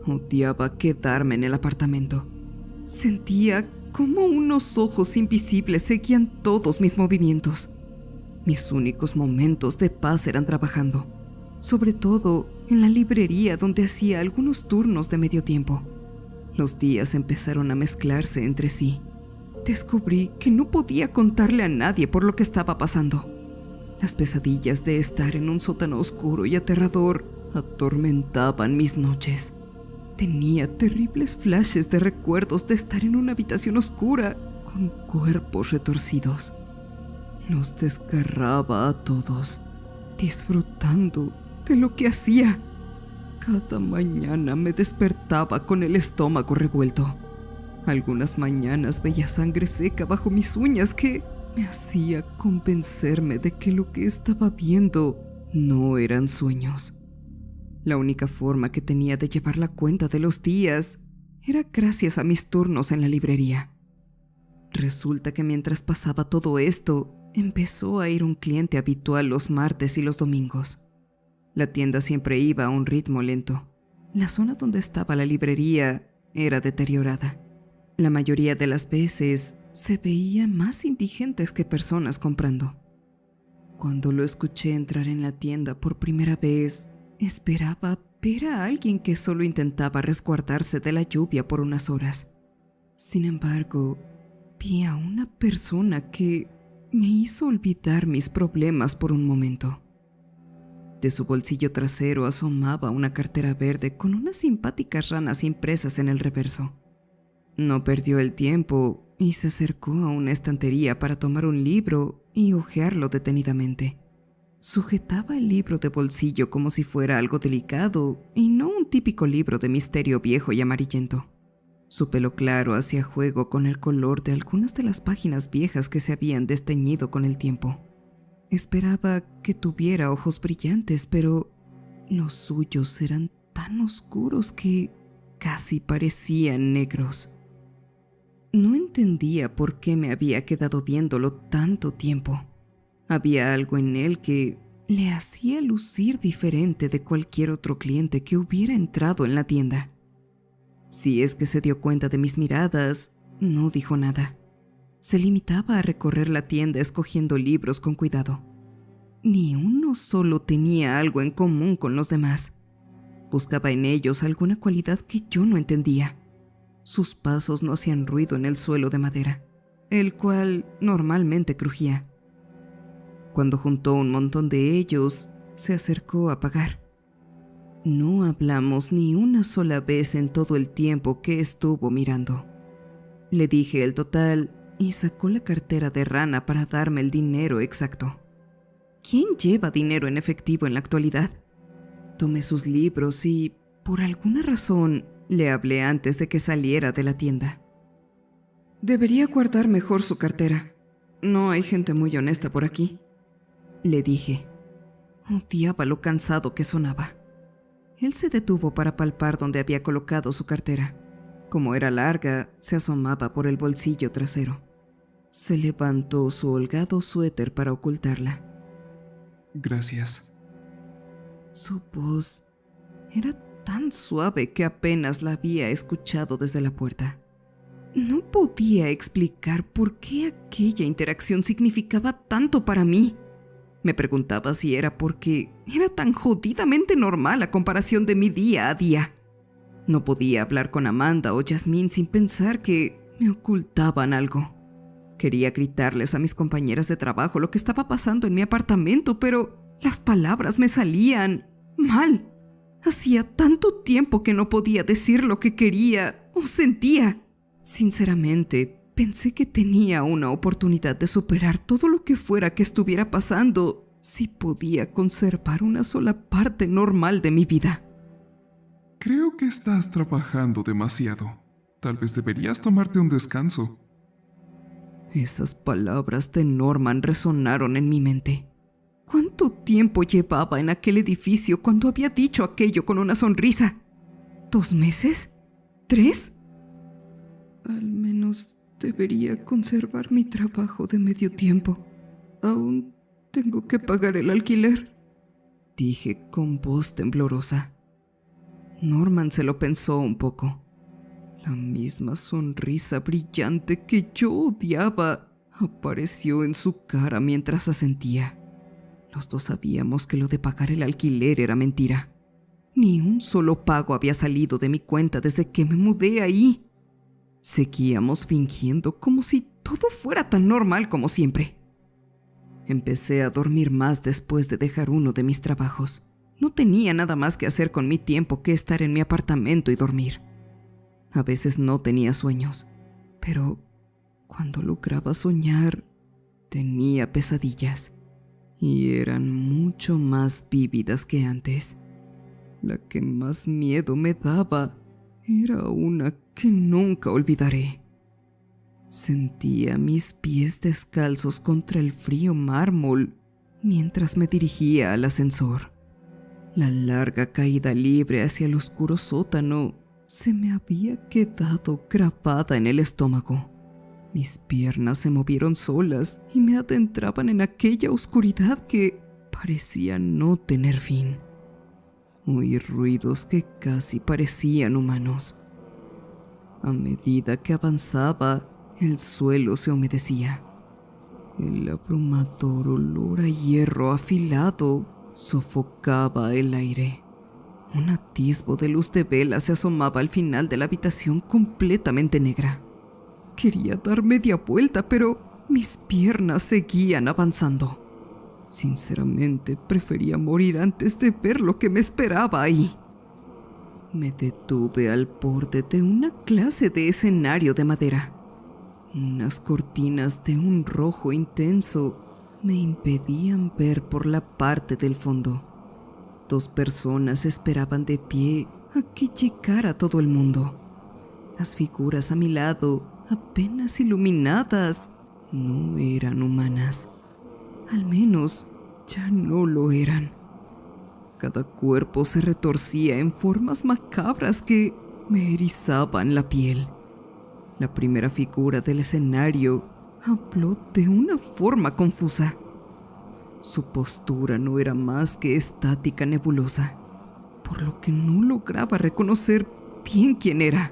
Odiaba quedarme en el apartamento. Sentía como unos ojos invisibles seguían todos mis movimientos. Mis únicos momentos de paz eran trabajando, sobre todo en la librería donde hacía algunos turnos de medio tiempo. Los días empezaron a mezclarse entre sí. Descubrí que no podía contarle a nadie por lo que estaba pasando. Las pesadillas de estar en un sótano oscuro y aterrador atormentaban mis noches. Tenía terribles flashes de recuerdos de estar en una habitación oscura con cuerpos retorcidos. Los desgarraba a todos, disfrutando de lo que hacía. Cada mañana me despertaba con el estómago revuelto. Algunas mañanas veía sangre seca bajo mis uñas que me hacía convencerme de que lo que estaba viendo no eran sueños. La única forma que tenía de llevar la cuenta de los días era gracias a mis turnos en la librería. Resulta que mientras pasaba todo esto, empezó a ir un cliente habitual los martes y los domingos. La tienda siempre iba a un ritmo lento. La zona donde estaba la librería era deteriorada. La mayoría de las veces se veía más indigentes que personas comprando. Cuando lo escuché entrar en la tienda por primera vez, esperaba ver a alguien que solo intentaba resguardarse de la lluvia por unas horas. Sin embargo, vi a una persona que me hizo olvidar mis problemas por un momento. De su bolsillo trasero asomaba una cartera verde con unas simpáticas ranas impresas en el reverso. No perdió el tiempo y se acercó a una estantería para tomar un libro y hojearlo detenidamente. Sujetaba el libro de bolsillo como si fuera algo delicado y no un típico libro de misterio viejo y amarillento. Su pelo claro hacía juego con el color de algunas de las páginas viejas que se habían desteñido con el tiempo. Esperaba que tuviera ojos brillantes, pero los suyos eran tan oscuros que casi parecían negros. No entendía por qué me había quedado viéndolo tanto tiempo. Había algo en él que le hacía lucir diferente de cualquier otro cliente que hubiera entrado en la tienda. Si es que se dio cuenta de mis miradas, no dijo nada. Se limitaba a recorrer la tienda escogiendo libros con cuidado. Ni uno solo tenía algo en común con los demás. Buscaba en ellos alguna cualidad que yo no entendía. Sus pasos no hacían ruido en el suelo de madera, el cual normalmente crujía. Cuando juntó un montón de ellos, se acercó a pagar. No hablamos ni una sola vez en todo el tiempo que estuvo mirando. Le dije el total y sacó la cartera de rana para darme el dinero exacto. ¿Quién lleva dinero en efectivo en la actualidad? Tomé sus libros y, por alguna razón, le hablé antes de que saliera de la tienda. Debería guardar mejor su cartera. No hay gente muy honesta por aquí, le dije. Odiaba lo cansado que sonaba. Él se detuvo para palpar donde había colocado su cartera. Como era larga, se asomaba por el bolsillo trasero. Se levantó su holgado suéter para ocultarla. Gracias. Su voz era tan suave que apenas la había escuchado desde la puerta. No podía explicar por qué aquella interacción significaba tanto para mí. Me preguntaba si era porque era tan jodidamente normal a comparación de mi día a día. No podía hablar con Amanda o Yasmín sin pensar que me ocultaban algo. Quería gritarles a mis compañeras de trabajo lo que estaba pasando en mi apartamento, pero las palabras me salían mal. Hacía tanto tiempo que no podía decir lo que quería o sentía. Sinceramente, pensé que tenía una oportunidad de superar todo lo que fuera que estuviera pasando si podía conservar una sola parte normal de mi vida. Creo que estás trabajando demasiado. Tal vez deberías tomarte un descanso. Esas palabras de Norman resonaron en mi mente. ¿Cuánto tiempo llevaba en aquel edificio cuando había dicho aquello con una sonrisa? ¿2 meses? ¿3? Al menos debería conservar mi trabajo de medio tiempo. Aún tengo que pagar el alquiler, dije con voz temblorosa. Norman se lo pensó un poco. La misma sonrisa brillante que yo odiaba apareció en su cara mientras asentía. Los dos sabíamos que lo de pagar el alquiler era mentira. Ni un solo pago había salido de mi cuenta desde que me mudé ahí. Seguíamos fingiendo como si todo fuera tan normal como siempre. Empecé a dormir más después de dejar uno de mis trabajos. No tenía nada más que hacer con mi tiempo que estar en mi apartamento y dormir. A veces no tenía sueños, pero cuando lograba soñar, tenía pesadillas, y eran mucho más vívidas que antes. La que más miedo me daba era una que nunca olvidaré. Sentía mis pies descalzos contra el frío mármol mientras me dirigía al ascensor. La larga caída libre hacia el oscuro sótano se me había quedado grabada en el estómago. Mis piernas se movieron solas y me adentraban en aquella oscuridad que parecía no tener fin. Oí ruidos que casi parecían humanos. A medida que avanzaba, el suelo se humedecía. El abrumador olor a hierro afilado sofocaba el aire. Un atisbo de luz de vela se asomaba al final de la habitación completamente negra. Quería dar media vuelta, pero mis piernas seguían avanzando. Sinceramente, prefería morir antes de ver lo que me esperaba ahí. Me detuve al borde de una clase de escenario de madera. Unas cortinas de un rojo intenso me impedían ver por la parte del fondo. 2 personas esperaban de pie a que llegara todo el mundo. Las figuras a mi lado, apenas iluminadas, no eran humanas. Al menos ya no lo eran. Cada cuerpo se retorcía en formas macabras que me erizaban la piel. La primera figura del escenario habló de una forma confusa. Su postura no era más que estática nebulosa, por lo que no lograba reconocer bien quién era.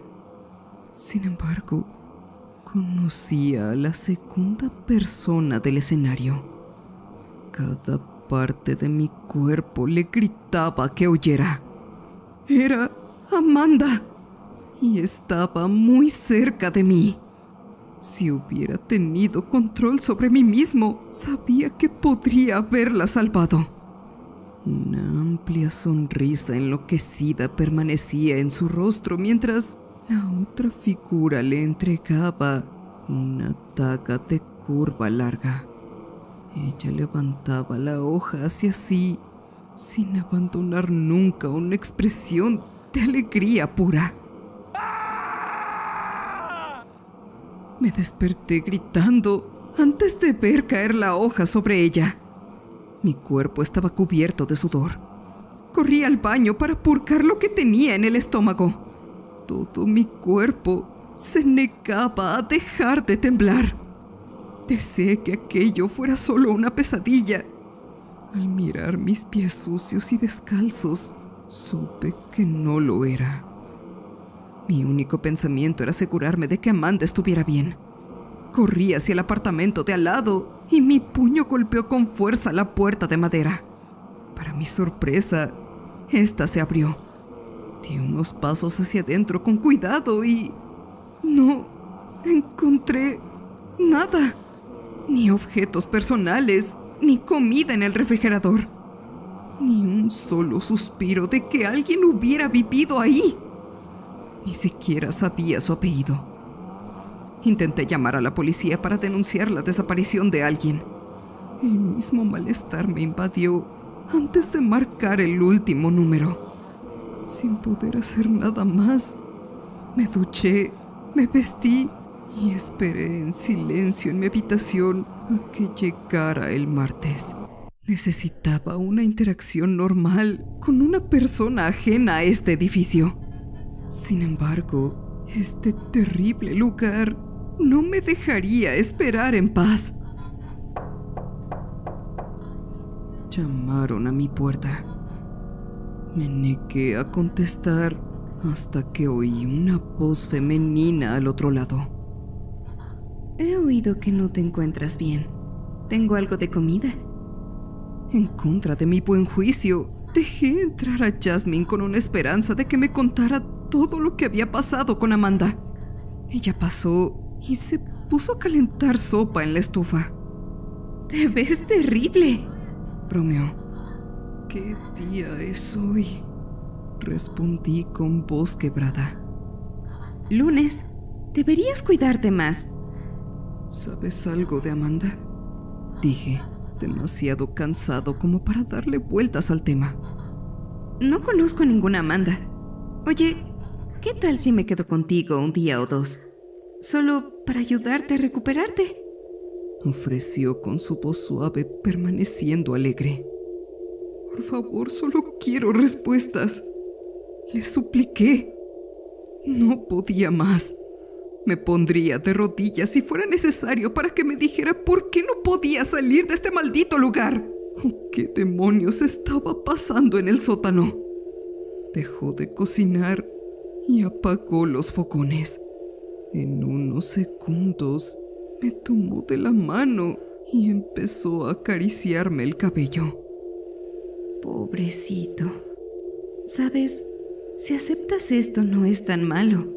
Sin embargo, conocía a la segunda persona del escenario. Cada parte de mi cuerpo le gritaba que oyera. Era Amanda, y estaba muy cerca de mí. Si hubiera tenido control sobre mí mismo, sabía que podría haberla salvado. Una amplia sonrisa enloquecida permanecía en su rostro mientras la otra figura le entregaba una daga de curva larga. Ella levantaba la hoja hacia sí, sin abandonar nunca una expresión de alegría pura. Me desperté gritando antes de ver caer la hoja sobre ella. Mi cuerpo estaba cubierto de sudor. Corrí al baño para purgar lo que tenía en el estómago. Todo mi cuerpo se negaba a dejar de temblar. Deseé que aquello fuera solo una pesadilla. Al mirar mis pies sucios y descalzos, supe que no lo era. Mi único pensamiento era asegurarme de que Amanda estuviera bien. Corrí hacia el apartamento de al lado y mi puño golpeó con fuerza la puerta de madera. Para mi sorpresa, esta se abrió. Di unos pasos hacia adentro con cuidado y no encontré nada. Ni objetos personales, ni comida en el refrigerador. Ni un solo suspiro de que alguien hubiera vivido ahí. Ni siquiera sabía su apellido. Intenté llamar a la policía para denunciar la desaparición de alguien. El mismo malestar me invadió antes de marcar el último número. Sin poder hacer nada más, me duché, me vestí y esperé en silencio en mi habitación a que llegara el martes. Necesitaba una interacción normal con una persona ajena a este edificio. Sin embargo, este terrible lugar no me dejaría esperar en paz. Llamaron a mi puerta. Me negué a contestar hasta que oí una voz femenina al otro lado. He oído que no te encuentras bien. ¿Tengo algo de comida? En contra de mi buen juicio, dejé entrar a Jasmine con una esperanza de que me contara todo lo que había pasado con Amanda. Ella pasó y se puso a calentar sopa en la estufa. ¡Te ves terrible!, bromeó. ¿Qué día es hoy?, respondí con voz quebrada. Lunes. Deberías cuidarte más. ¿Sabes algo de Amanda?, dije, demasiado cansado como para darle vueltas al tema. No conozco ninguna Amanda. Oye, ¿qué tal si me quedo contigo un día o dos? Solo para ayudarte a recuperarte. Ofreció con su voz suave, permaneciendo alegre. Por favor, solo quiero respuestas. Le supliqué. No podía más. Me pondría de rodillas si fuera necesario para que me dijera por qué no podía salir de este maldito lugar. ¿Qué demonios estaba pasando en el sótano? Dejó de cocinar y apagó los fogones. En unos segundos me tomó de la mano y empezó a acariciarme el cabello. Pobrecito. ¿Sabes? Si aceptas esto no es tan malo.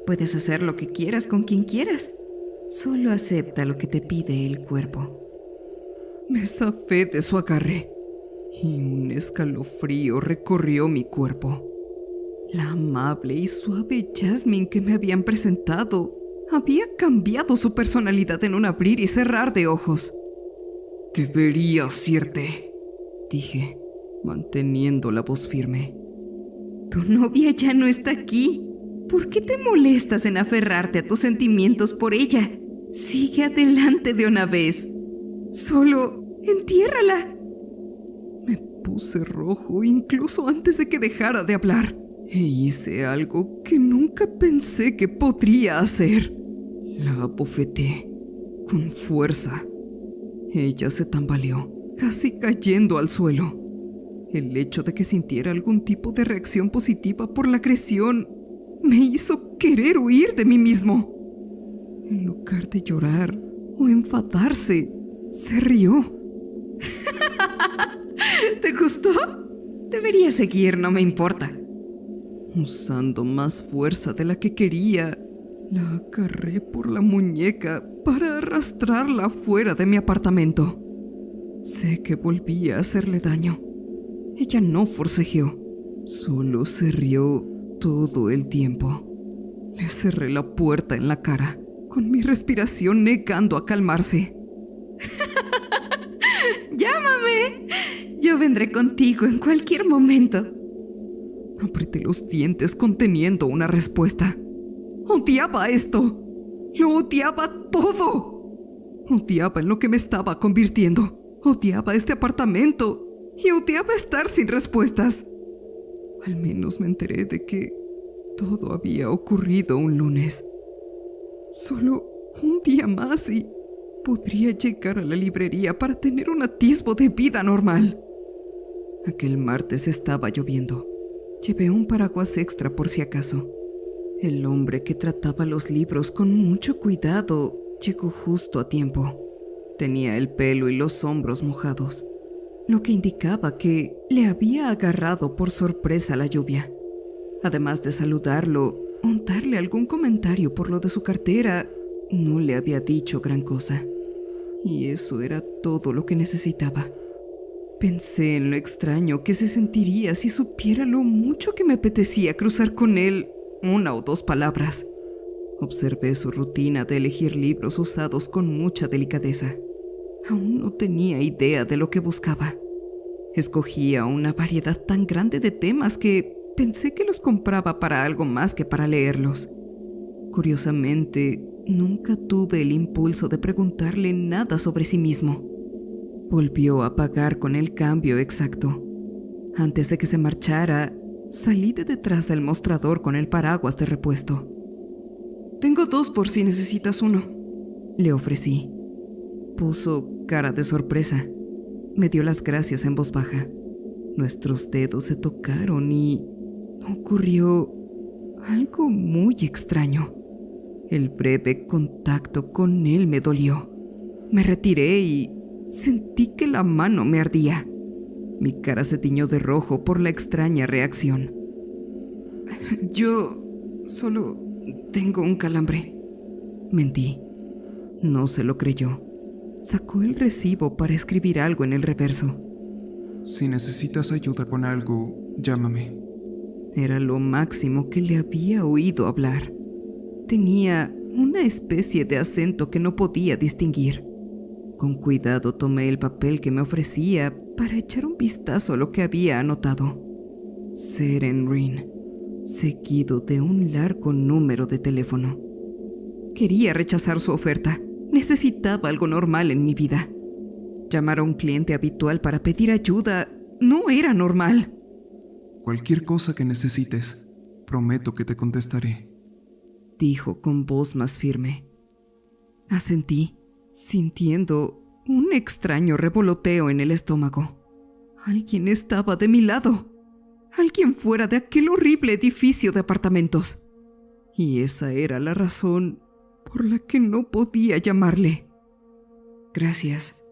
Puedes hacer lo que quieras con quien quieras. Solo acepta lo que te pide el cuerpo. Me zafé de su agarre y un escalofrío recorrió mi cuerpo. La amable y suave Jasmine que me habían presentado había cambiado su personalidad en un abrir y cerrar de ojos. «Deberías irte», dije, manteniendo la voz firme. Tu novia ya no está aquí. ¿Por qué te molestas en aferrarte a tus sentimientos por ella? Sigue adelante de una vez. Solo entiérrala. Me puse rojo incluso antes de que dejara de hablar e hice algo que nunca pensé que podría hacer. La abofeteé con fuerza. Ella se tambaleó, casi cayendo al suelo. El hecho de que sintiera algún tipo de reacción positiva por la agresión me hizo querer huir de mí mismo. En lugar de llorar o enfadarse, se rió. ¿Te gustó? Deberías seguir, no me importa. Usando más fuerza de la que quería, la agarré por la muñeca para arrastrarla fuera de mi apartamento. Sé que volvía a hacerle daño. Ella no forcejeó, solo se rió todo el tiempo. Le cerré la puerta en la cara, con mi respiración negando a calmarse. ¡Llámame! Yo vendré contigo en cualquier momento. Apreté los dientes conteniendo una respuesta. Odiaba esto. Lo odiaba todo. Odiaba en lo que me estaba convirtiendo. Odiaba este apartamento. Y odiaba estar sin respuestas. Al menos me enteré de que todo había ocurrido un lunes. Solo un día más y podría llegar a la librería para tener un atisbo de vida normal. Aquel martes estaba lloviendo. Llevé un paraguas extra por si acaso. El hombre que trataba los libros con mucho cuidado llegó justo a tiempo. Tenía el pelo y los hombros mojados, lo que indicaba que le había agarrado por sorpresa la lluvia. Además de saludarlo o darle algún comentario por lo de su cartera, no le había dicho gran cosa. Y eso era todo lo que necesitaba. Pensé en lo extraño que se sentiría si supiera lo mucho que me apetecía cruzar con él una o dos palabras. Observé su rutina de elegir libros usados con mucha delicadeza. Aún no tenía idea de lo que buscaba. Escogía una variedad tan grande de temas que pensé que los compraba para algo más que para leerlos. Curiosamente, nunca tuve el impulso de preguntarle nada sobre sí mismo. Volvió a pagar con el cambio exacto. Antes de que se marchara, salí de detrás del mostrador con el paraguas de repuesto. «Tengo 2 por si necesitas uno», le ofrecí. Puso cara de sorpresa. Me dio las gracias en voz baja. Nuestros dedos se tocaron y ocurrió algo muy extraño. El breve contacto con él me dolió. Me retiré y sentí que la mano me ardía. Mi cara se tiñó de rojo por la extraña reacción. Yo solo tengo un calambre. Mentí. No se lo creyó. Sacó el recibo para escribir algo en el reverso. Si necesitas ayuda con algo, llámame. Era lo máximo que le había oído hablar. Tenía una especie de acento que no podía distinguir. Con cuidado tomé el papel que me ofrecía para echar un vistazo a lo que había anotado. Seren Rin, seguido de un largo número de teléfono. Quería rechazar su oferta. Necesitaba algo normal en mi vida. Llamar a un cliente habitual para pedir ayuda no era normal. Cualquier cosa que necesites, prometo que te contestaré. Dijo con voz más firme. Asentí, sintiendo un extraño revoloteo en el estómago. Alguien estaba de mi lado. Alguien fuera de aquel horrible edificio de apartamentos. Y esa era la razón por la que no podía llamarle. Gracias,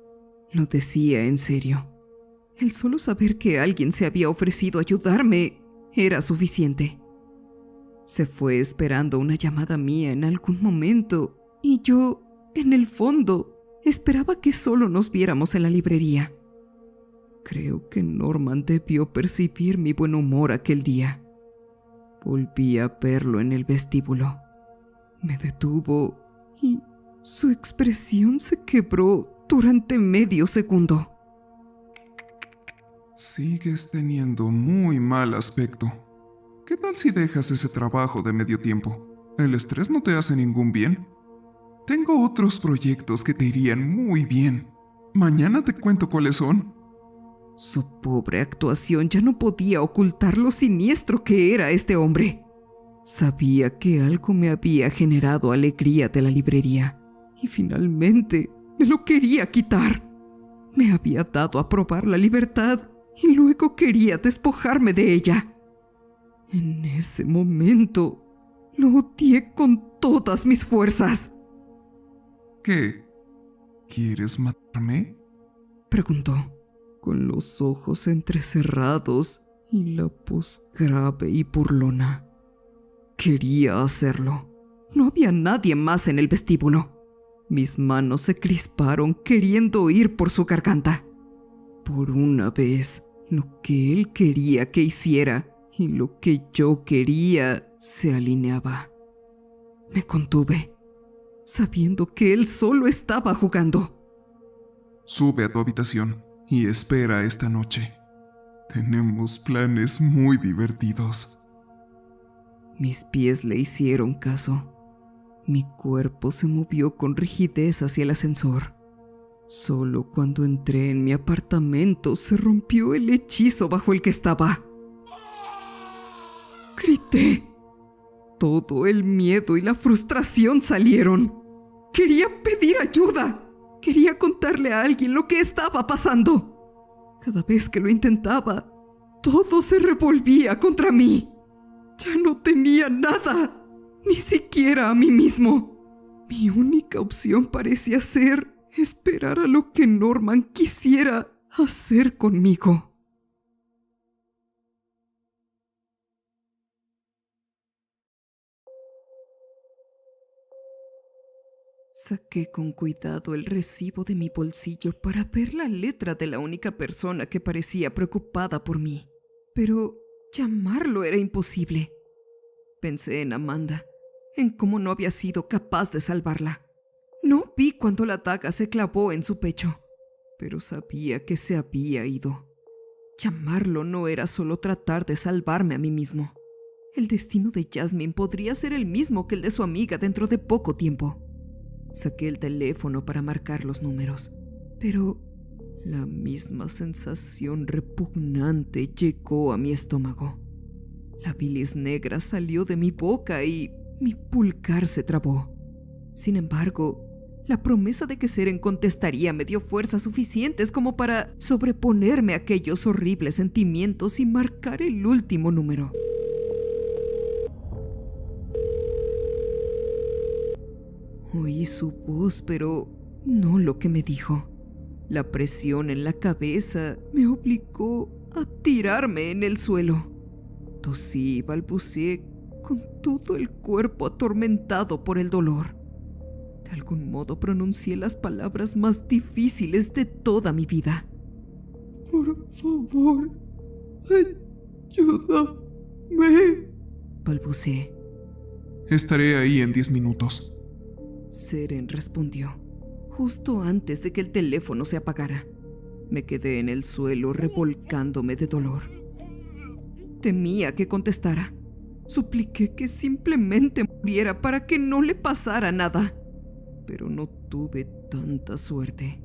lo decía en serio. El solo saber que alguien se había ofrecido ayudarme era suficiente. Se fue esperando una llamada mía en algún momento y yo, en el fondo, esperaba que solo nos viéramos en la librería. Creo que Norman debió percibir mi buen humor aquel día. Volví a verlo en el vestíbulo. Me detuvo y su expresión se quebró durante medio segundo. Sigues teniendo muy mal aspecto. ¿Qué tal si dejas ese trabajo de medio tiempo? El estrés no te hace ningún bien. Tengo otros proyectos que te irían muy bien. Mañana te cuento cuáles son. Su pobre actuación ya no podía ocultar lo siniestro que era este hombre. Sabía que algo me había generado alegría de la librería y finalmente me lo quería quitar. Me había dado a probar la libertad y luego quería despojarme de ella. En ese momento lo odié con todas mis fuerzas. ¿Qué? ¿Quieres matarme? Preguntó, con los ojos entrecerrados y la voz grave y burlona. Quería hacerlo. No había nadie más en el vestíbulo. Mis manos se crisparon queriendo ir por su garganta. Por una vez, lo que él quería que hiciera y lo que yo quería se alineaba. Me contuve, sabiendo que él solo estaba jugando. Sube a tu habitación y espera esta noche. Tenemos planes muy divertidos. Mis pies le hicieron caso. Mi cuerpo se movió con rigidez hacia el ascensor. Solo cuando entré en mi apartamento se rompió el hechizo bajo el que estaba. Grité. Todo el miedo y la frustración salieron. Quería pedir ayuda. Quería contarle a alguien lo que estaba pasando. Cada vez que lo intentaba, todo se revolvía contra mí. Ya no tenía nada, ni siquiera a mí mismo. Mi única opción parecía ser esperar a lo que Norman quisiera hacer conmigo. Saqué con cuidado el recibo de mi bolsillo para ver la letra de la única persona que parecía preocupada por mí. Pero llamarlo era imposible. Pensé en Amanda, en cómo no había sido capaz de salvarla. No vi cuando la daga se clavó en su pecho, pero sabía que se había ido. Llamarlo no era solo tratar de salvarme a mí mismo. El destino de Jasmine podría ser el mismo que el de su amiga dentro de poco tiempo. Saqué el teléfono para marcar los números, pero la misma sensación repugnante llegó a mi estómago. La bilis negra salió de mi boca y mi pulgar se trabó. Sin embargo, La promesa de que Seren contestaría me dio fuerzas suficientes como para sobreponerme a aquellos horribles sentimientos y marcar el último número. Oí su voz, pero no lo que me dijo. La presión en la cabeza me obligó a tirarme en el suelo. Tosí y balbuceé con todo el cuerpo atormentado por el dolor. De algún modo pronuncié las palabras más difíciles de toda mi vida. Por favor, ayúdame. Balbuceé. Estaré ahí en 10 minutos. Seren respondió, justo antes de que el teléfono se apagara. Me quedé en el suelo revolcándome de dolor. Temía que contestara. Supliqué que simplemente muriera para que no le pasara nada. Pero no tuve tanta suerte.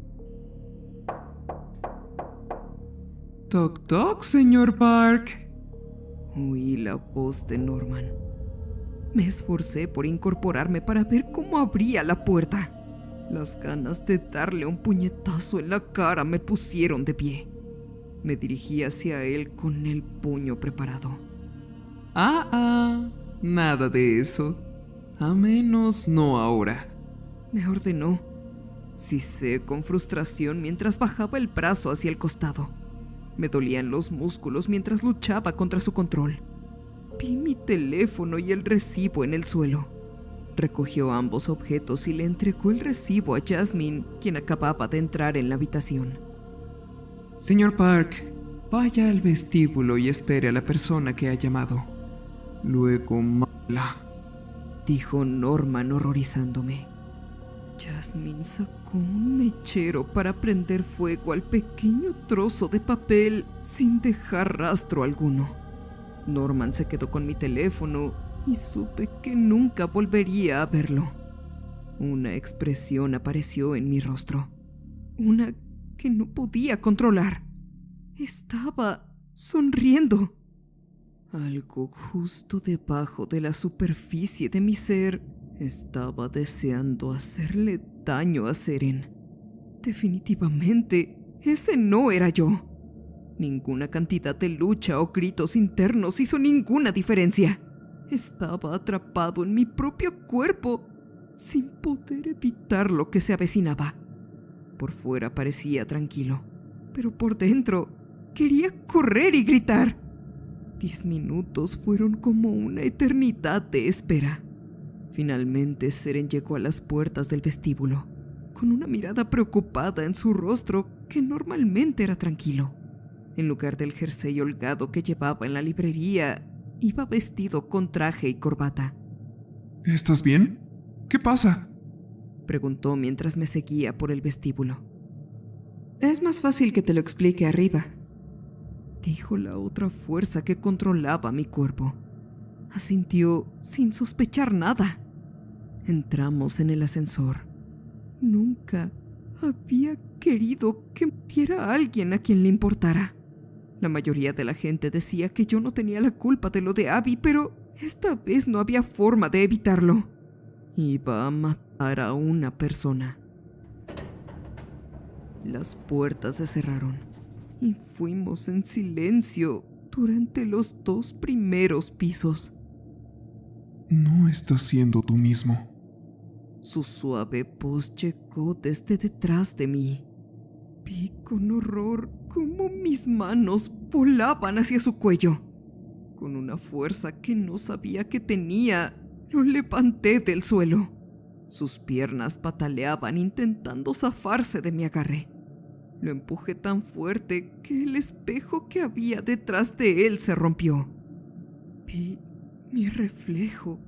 Toc toc, señor Park. Oí la voz de Norman. Me esforcé por incorporarme para ver cómo abría la puerta. Las ganas de darle un puñetazo en la cara me pusieron de pie. Me dirigí hacia él con el puño preparado. Nada de eso. A menos no ahora. Me ordenó. Sisé con frustración mientras bajaba el brazo hacia el costado. Me dolían los músculos mientras luchaba contra su control. Vi mi teléfono y el recibo en el suelo. Recogió ambos objetos y le entregó el recibo a Jasmine, quien acababa de entrar en la habitación. Señor Park, vaya al vestíbulo y espere a la persona que ha llamado. Luego mala, dijo Norman horrorizándome. Jasmine sacó un mechero para prender fuego al pequeño trozo de papel sin dejar rastro alguno. Norman se quedó con mi teléfono y supe que nunca volvería a verlo. Una expresión apareció en mi rostro, una que no podía controlar. Estaba sonriendo. Algo justo debajo de la superficie de mi ser estaba deseando hacerle daño a Seren. Definitivamente, ese no era yo. Ninguna cantidad de lucha o gritos internos hizo ninguna diferencia. Estaba atrapado en mi propio cuerpo, sin poder evitar lo que se avecinaba. Por fuera parecía tranquilo, pero por dentro quería correr y gritar. 10 minutos fueron como una eternidad de espera. Finalmente Seren llegó a las puertas del vestíbulo, con una mirada preocupada en su rostro que normalmente era tranquilo. En lugar del jersey holgado que llevaba en la librería, iba vestido con traje y corbata. ¿Estás bien? ¿Qué pasa? Preguntó mientras me seguía por el vestíbulo. Es más fácil que te lo explique arriba, dijo la otra fuerza que controlaba mi cuerpo. Asintió sin sospechar nada. Entramos en el ascensor. Nunca había querido que muriera alguien a quien le importara. La mayoría de la gente decía que yo no tenía la culpa de lo de Abby, pero esta vez no había forma de evitarlo. Iba a matar a una persona. Las puertas se cerraron y fuimos en silencio durante los 2 primeros pisos. No estás siendo tú mismo. Su suave voz llegó desde detrás de mí. Vi con horror cómo mis manos volaban hacia su cuello. Con una fuerza que no sabía que tenía, lo levanté del suelo. Sus piernas pataleaban intentando zafarse de mi agarre. Lo empujé tan fuerte que el espejo que había detrás de él se rompió. Vi mi reflejo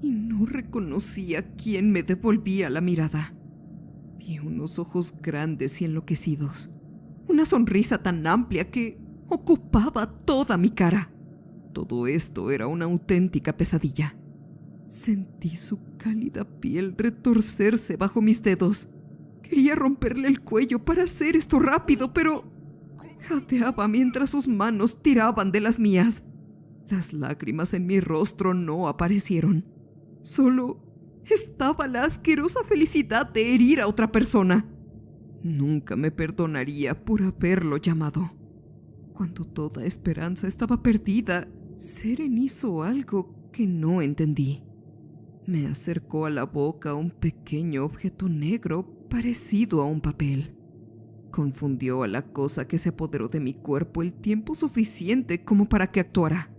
y no reconocía quién me devolvía la mirada. Vi unos ojos grandes y enloquecidos, una sonrisa tan amplia que ocupaba toda mi cara. Todo esto era una auténtica pesadilla. Sentí su cálida piel retorcerse bajo mis dedos. Quería romperle el cuello para hacer esto rápido, pero jadeaba mientras sus manos tiraban de las mías. Las lágrimas en mi rostro no aparecieron. Solo estaba la asquerosa felicidad de herir a otra persona. Nunca me perdonaría por haberlo llamado. Cuando toda esperanza estaba perdida, Seren hizo algo que no entendí. Me acercó a la boca un pequeño objeto negro parecido a un papel. Confundió a la cosa que se apoderó de mi cuerpo el tiempo suficiente como para que actuara.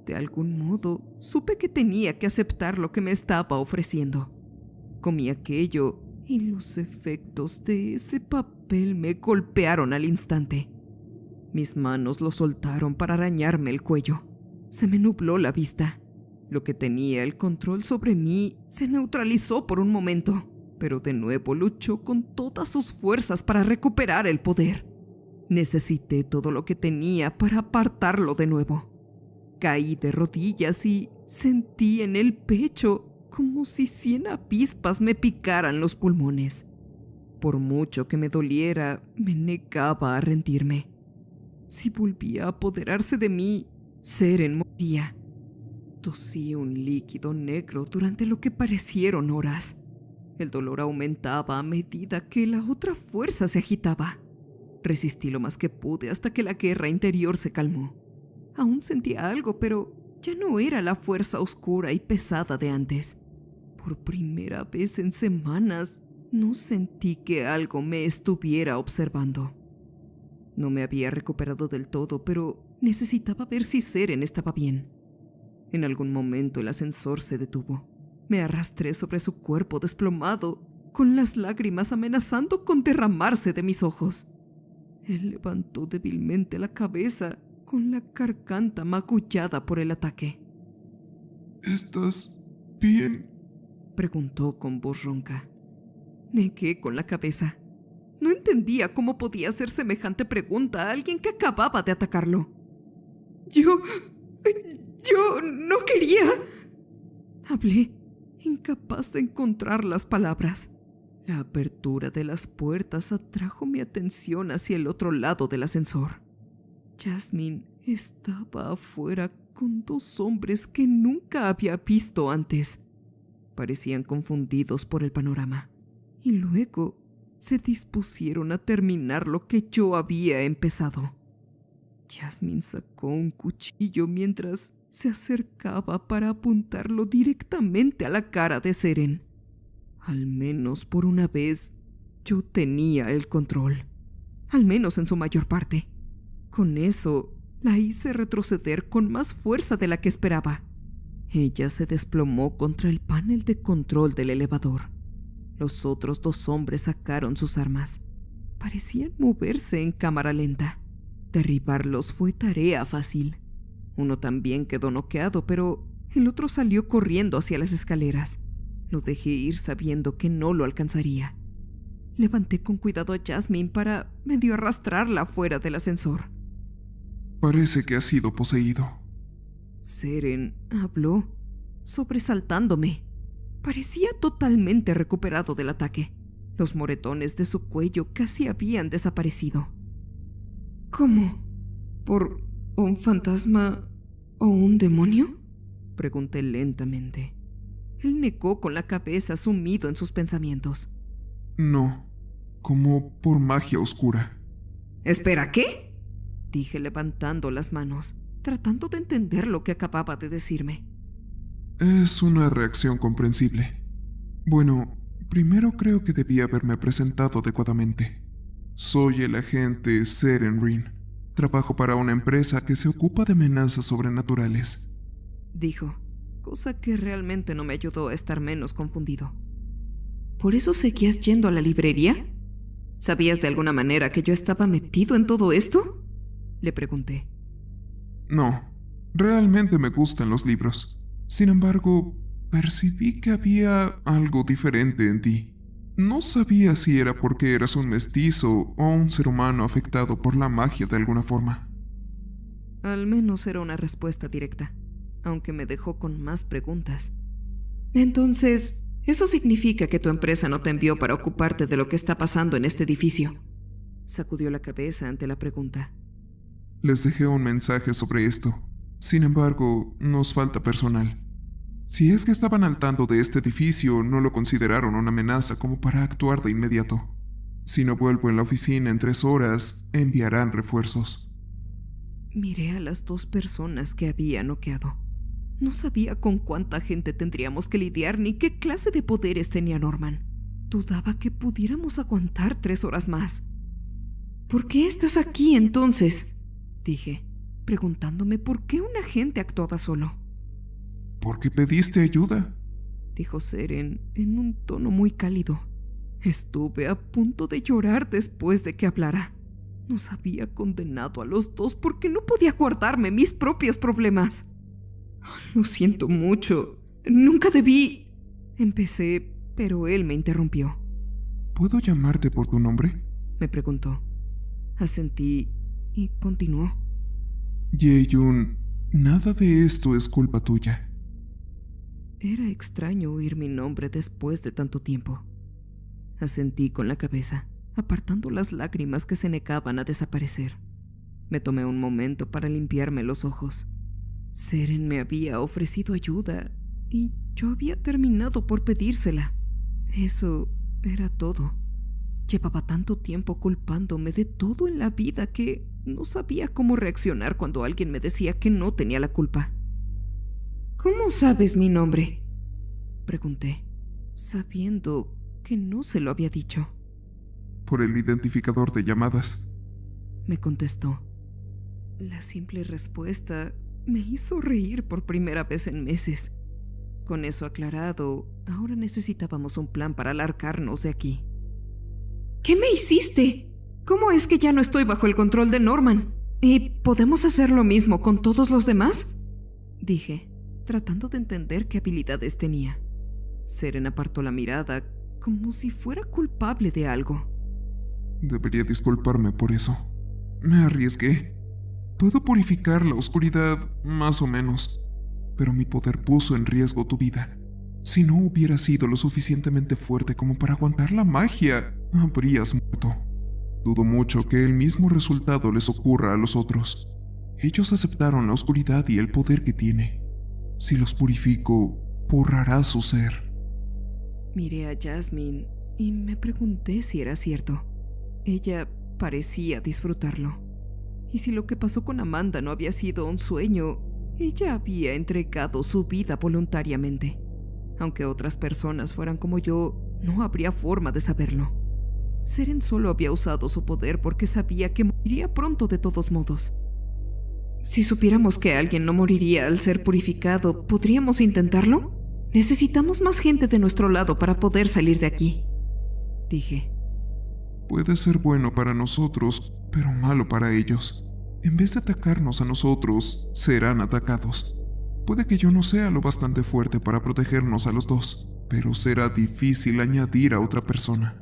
De algún modo, supe que tenía que aceptar lo que me estaba ofreciendo. Comí aquello y los efectos de ese papel me golpearon al instante. Mis manos lo soltaron para arañarme el cuello. Se me nubló la vista. Lo que tenía el control sobre mí se neutralizó por un momento, pero de nuevo luchó con todas sus fuerzas para recuperar el poder. Necesité todo lo que tenía para apartarlo de nuevo. Caí de rodillas y sentí en el pecho como si 100 avispas me picaran los pulmones. Por mucho que me doliera, me negaba a rendirme. Si volvía a apoderarse de mí, Seren moría. Tosí un líquido negro durante lo que parecieron horas. El dolor aumentaba a medida que la otra fuerza se agitaba. Resistí lo más que pude hasta que la guerra interior se calmó. Aún sentía algo, pero ya no era la fuerza oscura y pesada de antes. Por primera vez en semanas, no sentí que algo me estuviera observando. No me había recuperado del todo, pero necesitaba ver si Seren estaba bien. En algún momento el ascensor se detuvo. Me arrastré sobre su cuerpo desplomado, con las lágrimas amenazando con derramarse de mis ojos. Él levantó débilmente la cabeza, con la garganta magullada por el ataque. ¿Estás bien? Preguntó con voz ronca. Negué con la cabeza. No entendía cómo podía hacer semejante pregunta a alguien que acababa de atacarlo. Yo no quería. Hablé, incapaz de encontrar las palabras. La apertura de las puertas atrajo mi atención hacia el otro lado del ascensor. Jasmine estaba afuera con 2 hombres que nunca había visto antes. Parecían confundidos por el panorama, y luego se dispusieron a terminar lo que yo había empezado. Jasmine sacó un cuchillo mientras se acercaba para apuntarlo directamente a la cara de Seren. Al menos por una vez, yo tenía el control. Al menos en su mayor parte. Con eso, la hice retroceder con más fuerza de la que esperaba. Ella se desplomó contra el panel de control del elevador. Los otros 2 hombres sacaron sus armas. Parecían moverse en cámara lenta. Derribarlos fue tarea fácil. Uno también quedó noqueado, pero el otro salió corriendo hacia las escaleras. Lo dejé ir sabiendo que no lo alcanzaría. Levanté con cuidado a Jasmine para medio arrastrarla fuera del ascensor. Parece que has sido poseído. Seren habló, sobresaltándome. Parecía totalmente recuperado del ataque. Los moretones de su cuello casi habían desaparecido. ¿Cómo? ¿Por un fantasma o un demonio? Pregunté lentamente. Él negó con la cabeza, sumido en sus pensamientos. No, como por magia oscura. ¿Espera, qué? Dije levantando las manos, tratando de entender lo que acababa de decirme. Es una reacción comprensible. Bueno, primero creo que debí haberme presentado adecuadamente. Soy el agente Seren Rin. Trabajo para una empresa que se ocupa de amenazas sobrenaturales. Dijo, cosa que realmente no me ayudó a estar menos confundido. ¿Por eso seguías yendo a la librería? ¿Sabías de alguna manera que yo estaba metido en todo esto? Le pregunté. No, realmente me gustan los libros. Sin embargo, percibí que había algo diferente en ti. No sabía si era porque eras un mestizo o un ser humano afectado por la magia de alguna forma. Al menos era una respuesta directa, aunque me dejó con más preguntas. Entonces, ¿eso significa que tu empresa no te envió para ocuparte de lo que está pasando en este edificio? Sacudió la cabeza ante la pregunta. Les dejé un mensaje sobre esto. Sin embargo, nos falta personal. Si es que estaban al tanto de este edificio, no lo consideraron una amenaza como para actuar de inmediato. Si no vuelvo en la oficina en 3 horas, enviarán refuerzos. Miré a las 2 personas que había noqueado. No sabía con cuánta gente tendríamos que lidiar ni qué clase de poderes tenía Norman. Dudaba que pudiéramos aguantar 3 horas más. ¿Por qué estás aquí entonces? Dije, preguntándome por qué un agente actuaba solo. ¿Por qué pediste ayuda? Dijo Seren en un tono muy cálido. Estuve a punto de llorar después de que hablara. Nos había condenado a los 2 porque no podía guardarme mis propios problemas. Lo siento mucho. Nunca debí... Empecé, pero él me interrumpió. ¿Puedo llamarte por tu nombre? Me preguntó. Asentí y continuó. Jae-yoon, nada de esto es culpa tuya. Era extraño oír mi nombre después de tanto tiempo. Asentí con la cabeza, apartando las lágrimas que se negaban a desaparecer. Me tomé un momento para limpiarme los ojos. Seren me había ofrecido ayuda y yo había terminado por pedírsela. Eso era todo. Llevaba tanto tiempo culpándome de todo en la vida que no sabía cómo reaccionar cuando alguien me decía que no tenía la culpa. ¿Cómo sabes mi nombre? Pregunté, sabiendo que no se lo había dicho. Por el identificador de llamadas. Me contestó. La simple respuesta me hizo reír por primera vez en meses. Con eso aclarado, ahora necesitábamos un plan para alargarnos de aquí. ¿Qué me hiciste? ¿Cómo es que ya no estoy bajo el control de Norman? ¿Y podemos hacer lo mismo con todos los demás? Dije, tratando de entender qué habilidades tenía. Seren apartó la mirada como si fuera culpable de algo. Debería disculparme por eso. Me arriesgué. Puedo purificar la oscuridad, más o menos, pero mi poder puso en riesgo tu vida. Si no hubiera sido lo suficientemente fuerte como para aguantar la magia, habrías muerto. Dudo mucho que el mismo resultado les ocurra a los otros. Ellos aceptaron la oscuridad y el poder que tiene. Si los purifico, borrará su ser. Miré a Jasmine y me pregunté si era cierto. Ella parecía disfrutarlo. Y si lo que pasó con Amanda no había sido un sueño, ella había entregado su vida voluntariamente. Aunque otras personas fueran como yo, no habría forma de saberlo. Seren solo había usado su poder porque sabía que moriría pronto de todos modos. Si supiéramos que alguien no moriría al ser purificado, ¿podríamos intentarlo? Necesitamos más gente de nuestro lado para poder salir de aquí. Dije. Puede ser bueno para nosotros, pero malo para ellos. En vez de atacarnos a nosotros, serán atacados. Puede que yo no sea lo bastante fuerte para protegernos a los 2, pero será difícil añadir a otra persona,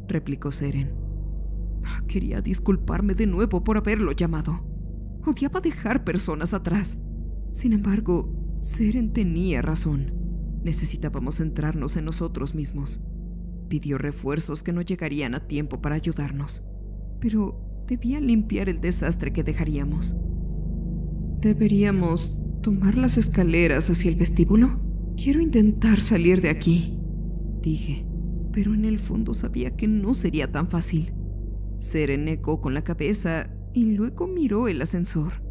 replicó Seren. Quería disculparme de nuevo por haberlo llamado. Odiaba dejar personas atrás. Sin embargo, Seren tenía razón. Necesitábamos centrarnos en nosotros mismos. Pidió refuerzos que no llegarían a tiempo para ayudarnos, pero debía limpiar el desastre que dejaríamos. ¿Deberíamos tomar las escaleras hacia el vestíbulo? Quiero intentar salir de aquí, dije, pero en el fondo sabía que no sería tan fácil. Seren negó con la cabeza y luego miró el ascensor.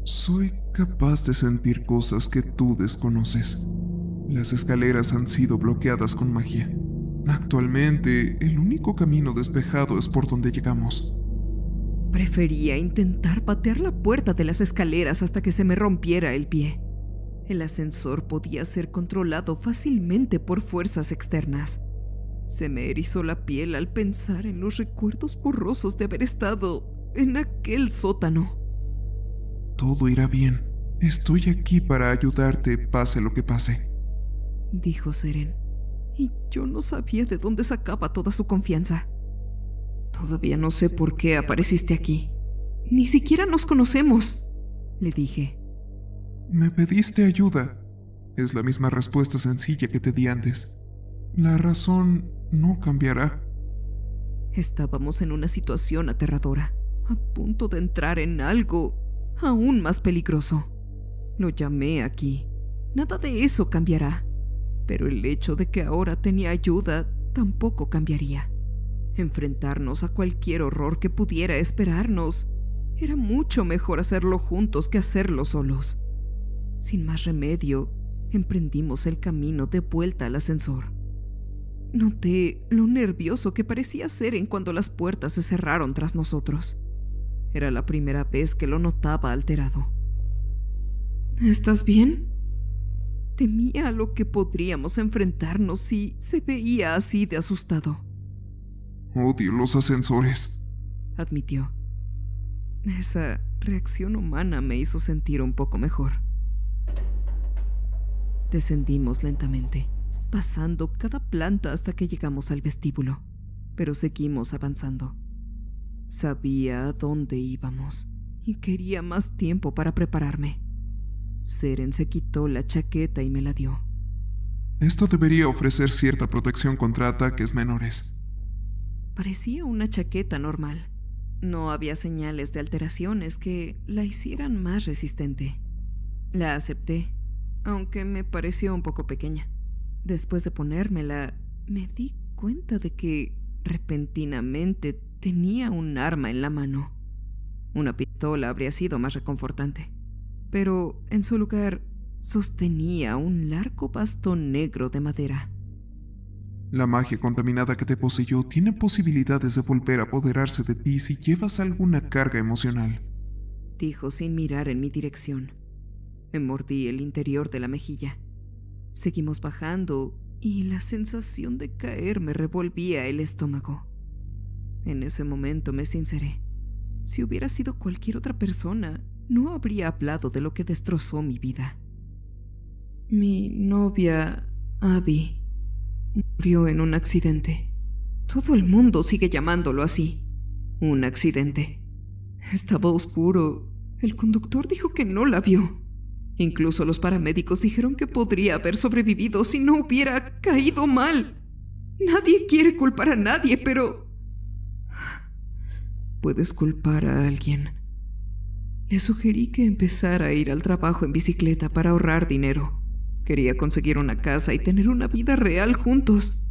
Soy capaz de sentir cosas que tú desconoces. Las escaleras han sido bloqueadas con magia. Actualmente, el único camino despejado es por donde llegamos. Prefería intentar patear la puerta de las escaleras hasta que se me rompiera el pie. El ascensor podía ser controlado fácilmente por fuerzas externas. Se me erizó la piel al pensar en los recuerdos borrosos de haber estado en aquel sótano. Todo irá bien. Estoy aquí para ayudarte, pase lo que pase, dijo Seren. Y yo no sabía de dónde sacaba toda su confianza. Todavía no sé por qué apareciste aquí. Ni siquiera nos conocemos, le dije. Me pediste ayuda. Es la misma respuesta sencilla que te di antes. La razón no cambiará. Estábamos en una situación aterradora, a punto de entrar en algo aún más peligroso. Lo llamé aquí Nada de eso cambiará. Pero el hecho de que ahora tenía ayuda tampoco cambiaría. Enfrentarnos a cualquier horror que pudiera esperarnos era mucho mejor hacerlo juntos que hacerlo solos. Sin más remedio, emprendimos el camino de vuelta al ascensor. Noté lo nervioso que parecía Seren cuando las puertas se cerraron tras nosotros. Era la primera vez que lo notaba alterado. ¿Estás bien? Temía a lo que podríamos enfrentarnos si se veía así de asustado, Odio los ascensores. admitió. Esa reacción humana me hizo sentir un poco mejor. Descendimos lentamente, pasando cada planta hasta que llegamos al vestíbulo, pero seguimos avanzando. Sabía a dónde íbamos y quería más tiempo para prepararme. Seren se quitó la chaqueta y me la dio. Esto debería ofrecer cierta protección contra ataques menores. Parecía una chaqueta normal. No había señales de alteraciones que la hicieran más resistente. La acepté, aunque me pareció un poco pequeña. Después de ponérmela, me di cuenta de que, repentinamente, tenía un arma en la mano. Una pistola habría sido más reconfortante, pero en su lugar sostenía un largo bastón negro de madera. La magia contaminada que te poseyó tiene posibilidades de volver a apoderarse de ti si llevas alguna carga emocional, dijo sin mirar en mi dirección. Me mordí el interior de la mejilla. Seguimos bajando y la sensación de caer me revolvía el estómago. En ese momento me sinceré. Si hubiera sido cualquier otra persona, no habría hablado de lo que destrozó mi vida. Mi novia, Abby, murió en un accidente. Todo el mundo sigue llamándolo así. Un accidente. Estaba oscuro. El conductor dijo que no la vio. Incluso los paramédicos dijeron que podría haber sobrevivido si no hubiera caído mal. Nadie quiere culpar a nadie, pero... puedes culpar a alguien. Le sugerí que empezara a ir al trabajo en bicicleta para ahorrar dinero. Quería conseguir una casa y tener una vida real juntos.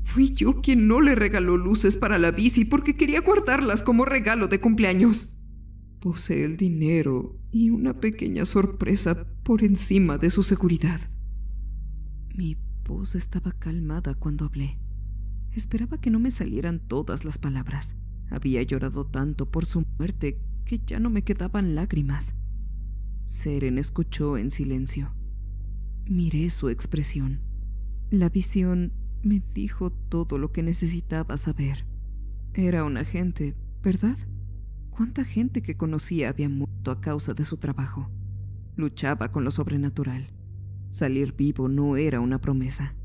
Fui yo quien no le regaló luces para la bici porque quería guardarlas como regalo de cumpleaños. Puse el dinero y una pequeña sorpresa por encima de su seguridad. Mi voz estaba calmada cuando hablé. Esperaba que no me salieran todas las palabras. Había llorado tanto por su muerte que ya no me quedaban lágrimas. Seren escuchó en silencio. Miré su expresión. La visión me dijo todo lo que necesitaba saber. Era un agente, ¿verdad? ¿Cuánta gente que conocía había muerto a causa de su trabajo? Luchaba con lo sobrenatural. Salir vivo no era una promesa.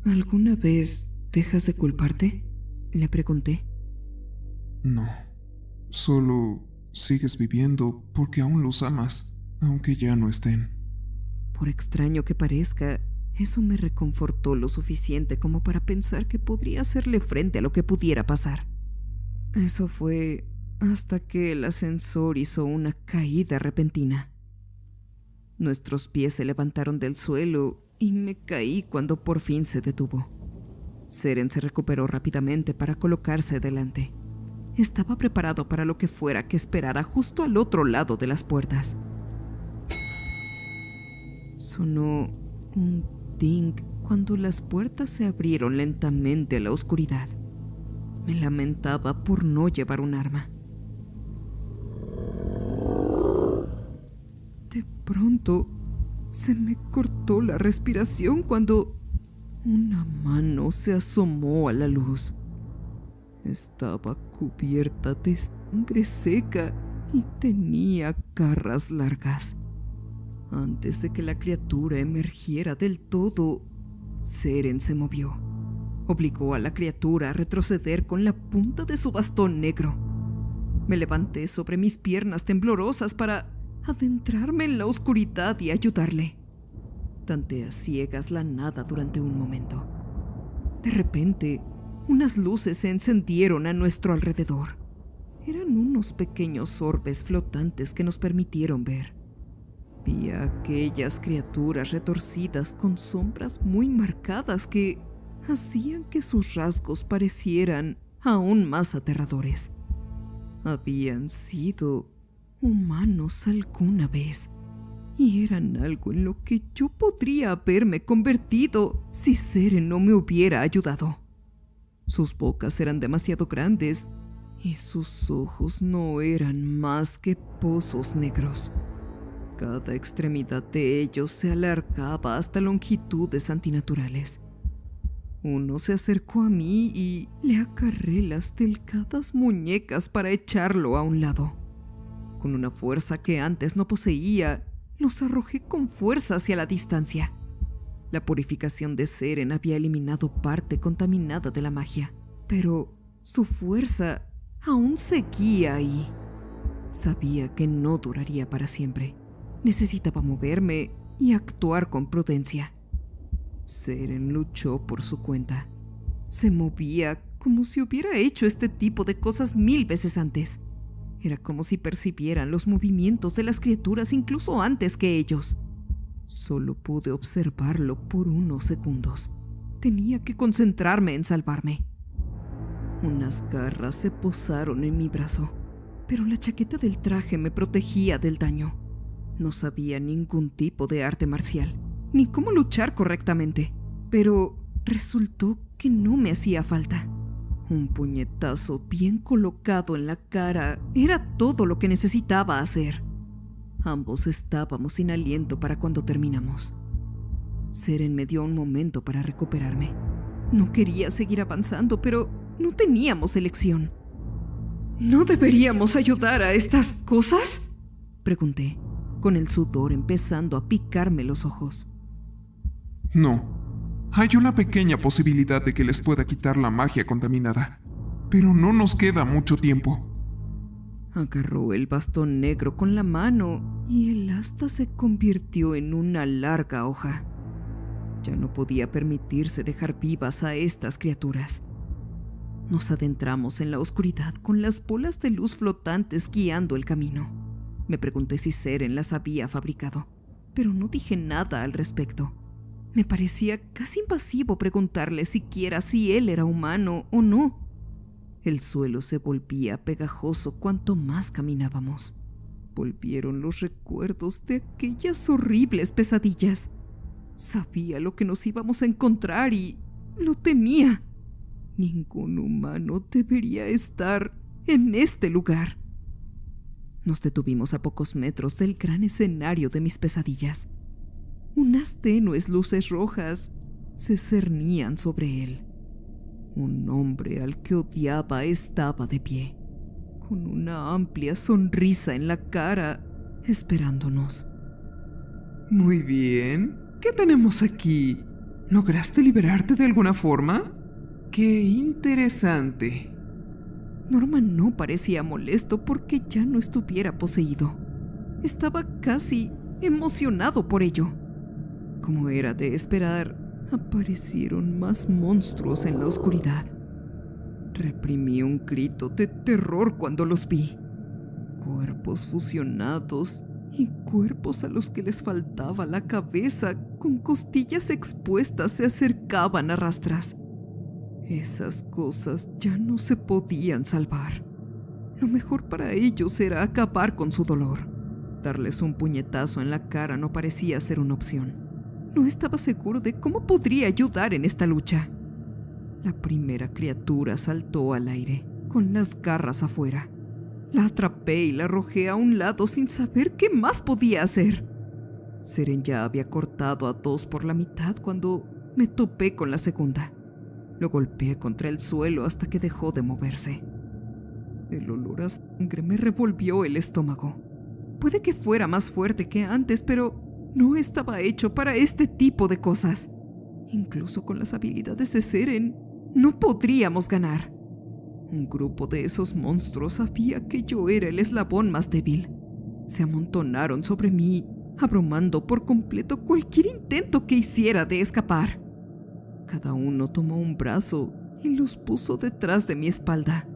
¿Alguna vez dejas de culparte?, le pregunté. No, solo sigues viviendo porque aún los amas, aunque ya no estén. Por extraño que parezca, eso me reconfortó lo suficiente como para pensar que podría hacerle frente a lo que pudiera pasar. Eso fue hasta que el ascensor hizo una caída repentina. Nuestros pies se levantaron del suelo y me caí cuando por fin se detuvo. Seren se recuperó rápidamente para colocarse delante. Estaba preparado para lo que fuera que esperara justo al otro lado de las puertas. Sonó un ding cuando las puertas se abrieron lentamente a la oscuridad. Me lamentaba por no llevar un arma. De pronto, se me cortó la respiración cuando una mano se asomó a la luz. Estaba cubierta de sangre seca y tenía garras largas. Antes de que la criatura emergiera del todo, Seren se movió. Obligó a la criatura a retroceder con la punta de su bastón negro. Me levanté sobre mis piernas temblorosas para adentrarme en la oscuridad y ayudarle. Tanteé a ciegas la nada durante un momento. De repente, unas luces se encendieron a nuestro alrededor. Eran unos pequeños orbes flotantes que nos permitieron ver. Vi a aquellas criaturas retorcidas con sombras muy marcadas que hacían que sus rasgos parecieran aún más aterradores. Habían sido humanos alguna vez, y eran algo en lo que yo podría haberme convertido si Seren no me hubiera ayudado. Sus bocas eran demasiado grandes y sus ojos no eran más que pozos negros. Cada extremidad de ellos se alargaba hasta longitudes antinaturales. Uno se acercó a mí y le agarré las delgadas muñecas para echarlo a un lado. Con una fuerza que antes no poseía, los arrojé con fuerza hacia la distancia. La purificación de Seren había eliminado parte contaminada de la magia, pero su fuerza aún seguía ahí. Sabía que no duraría para siempre. Necesitaba moverme y actuar con prudencia. Seren luchó por su cuenta. Se movía como si hubiera hecho este tipo de cosas 1000 veces antes. Era como si percibieran los movimientos de las criaturas incluso antes que ellos. Solo pude observarlo por unos segundos. Tenía que concentrarme en salvarme. Unas garras se posaron en mi brazo, pero la chaqueta del traje me protegía del daño. No sabía ningún tipo de arte marcial, ni cómo luchar correctamente, pero resultó que no me hacía falta. Un puñetazo bien colocado en la cara era todo lo que necesitaba hacer. Ambos estábamos sin aliento para cuando terminamos. Seren me dio un momento para recuperarme. No quería seguir avanzando, pero no teníamos elección. ¿No deberíamos ayudar a estas cosas?, pregunté, con el sudor empezando a picarme los ojos. No. Hay una pequeña posibilidad de que les pueda quitar la magia contaminada, pero no nos queda mucho tiempo. Agarró el bastón negro con la mano y el asta se convirtió en una larga hoja. Ya no podía permitirse dejar vivas a estas criaturas. Nos adentramos en la oscuridad con las bolas de luz flotantes guiando el camino. Me pregunté si Seren las había fabricado, pero no dije nada al respecto. Me parecía casi invasivo preguntarle siquiera si él era humano o no. El suelo se volvía pegajoso cuanto más caminábamos. Volvieron los recuerdos de aquellas horribles pesadillas. Sabía lo que nos íbamos a encontrar y lo temía. Ningún humano debería estar en este lugar. Nos detuvimos a pocos metros del gran escenario de mis pesadillas. Unas tenues luces rojas se cernían sobre él. Un hombre al que odiaba estaba de pie, con una amplia sonrisa en la cara, esperándonos. Muy bien. ¿Qué tenemos aquí? ¿Lograste liberarte de alguna forma? ¡Qué interesante! Norman no parecía molesto porque ya no estuviera poseído. Estaba casi emocionado por ello. Como era de esperar, aparecieron más monstruos en la oscuridad. Reprimí un grito de terror cuando los vi. Cuerpos fusionados y cuerpos a los que les faltaba la cabeza, con costillas expuestas, se acercaban a rastras. Esas cosas ya no se podían salvar. Lo mejor para ellos era acabar con su dolor. Darles un puñetazo en la cara no parecía ser una opción. No estaba seguro de cómo podría ayudar en esta lucha. La primera criatura saltó al aire, con las garras afuera. La atrapé y la arrojé a un lado sin saber qué más podía hacer. Seren ya había cortado a 2 por la mitad cuando me topé con la segunda. Lo golpeé contra el suelo hasta que dejó de moverse. El olor a sangre me revolvió el estómago. Puede que fuera más fuerte que antes, pero no estaba hecho para este tipo de cosas. Incluso con las habilidades de Seren, no podríamos ganar. Un grupo de esos monstruos sabía que yo era el eslabón más débil. Se amontonaron sobre mí, abrumando por completo cualquier intento que hiciera de escapar. Cada uno tomó un brazo y los puso detrás de mi espalda.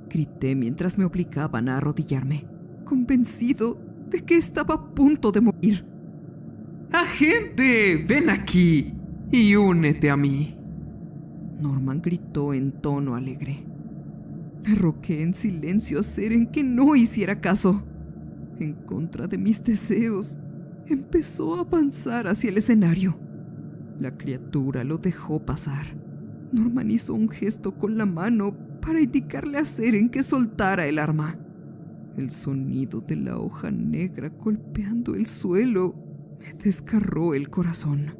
Grité mientras me obligaban a arrodillarme, convencido de que estaba a punto de morir. ¡Agente! ¡Ven aquí y únete a mí! Norman gritó en tono alegre. Le rogué en silencio a Seren que no hiciera caso. En contra de mis deseos, empezó a avanzar hacia el escenario. La criatura lo dejó pasar. Norman hizo un gesto con la mano para indicarle a Seren que soltara el arma. El sonido de la hoja negra golpeando el suelo me desgarró el corazón.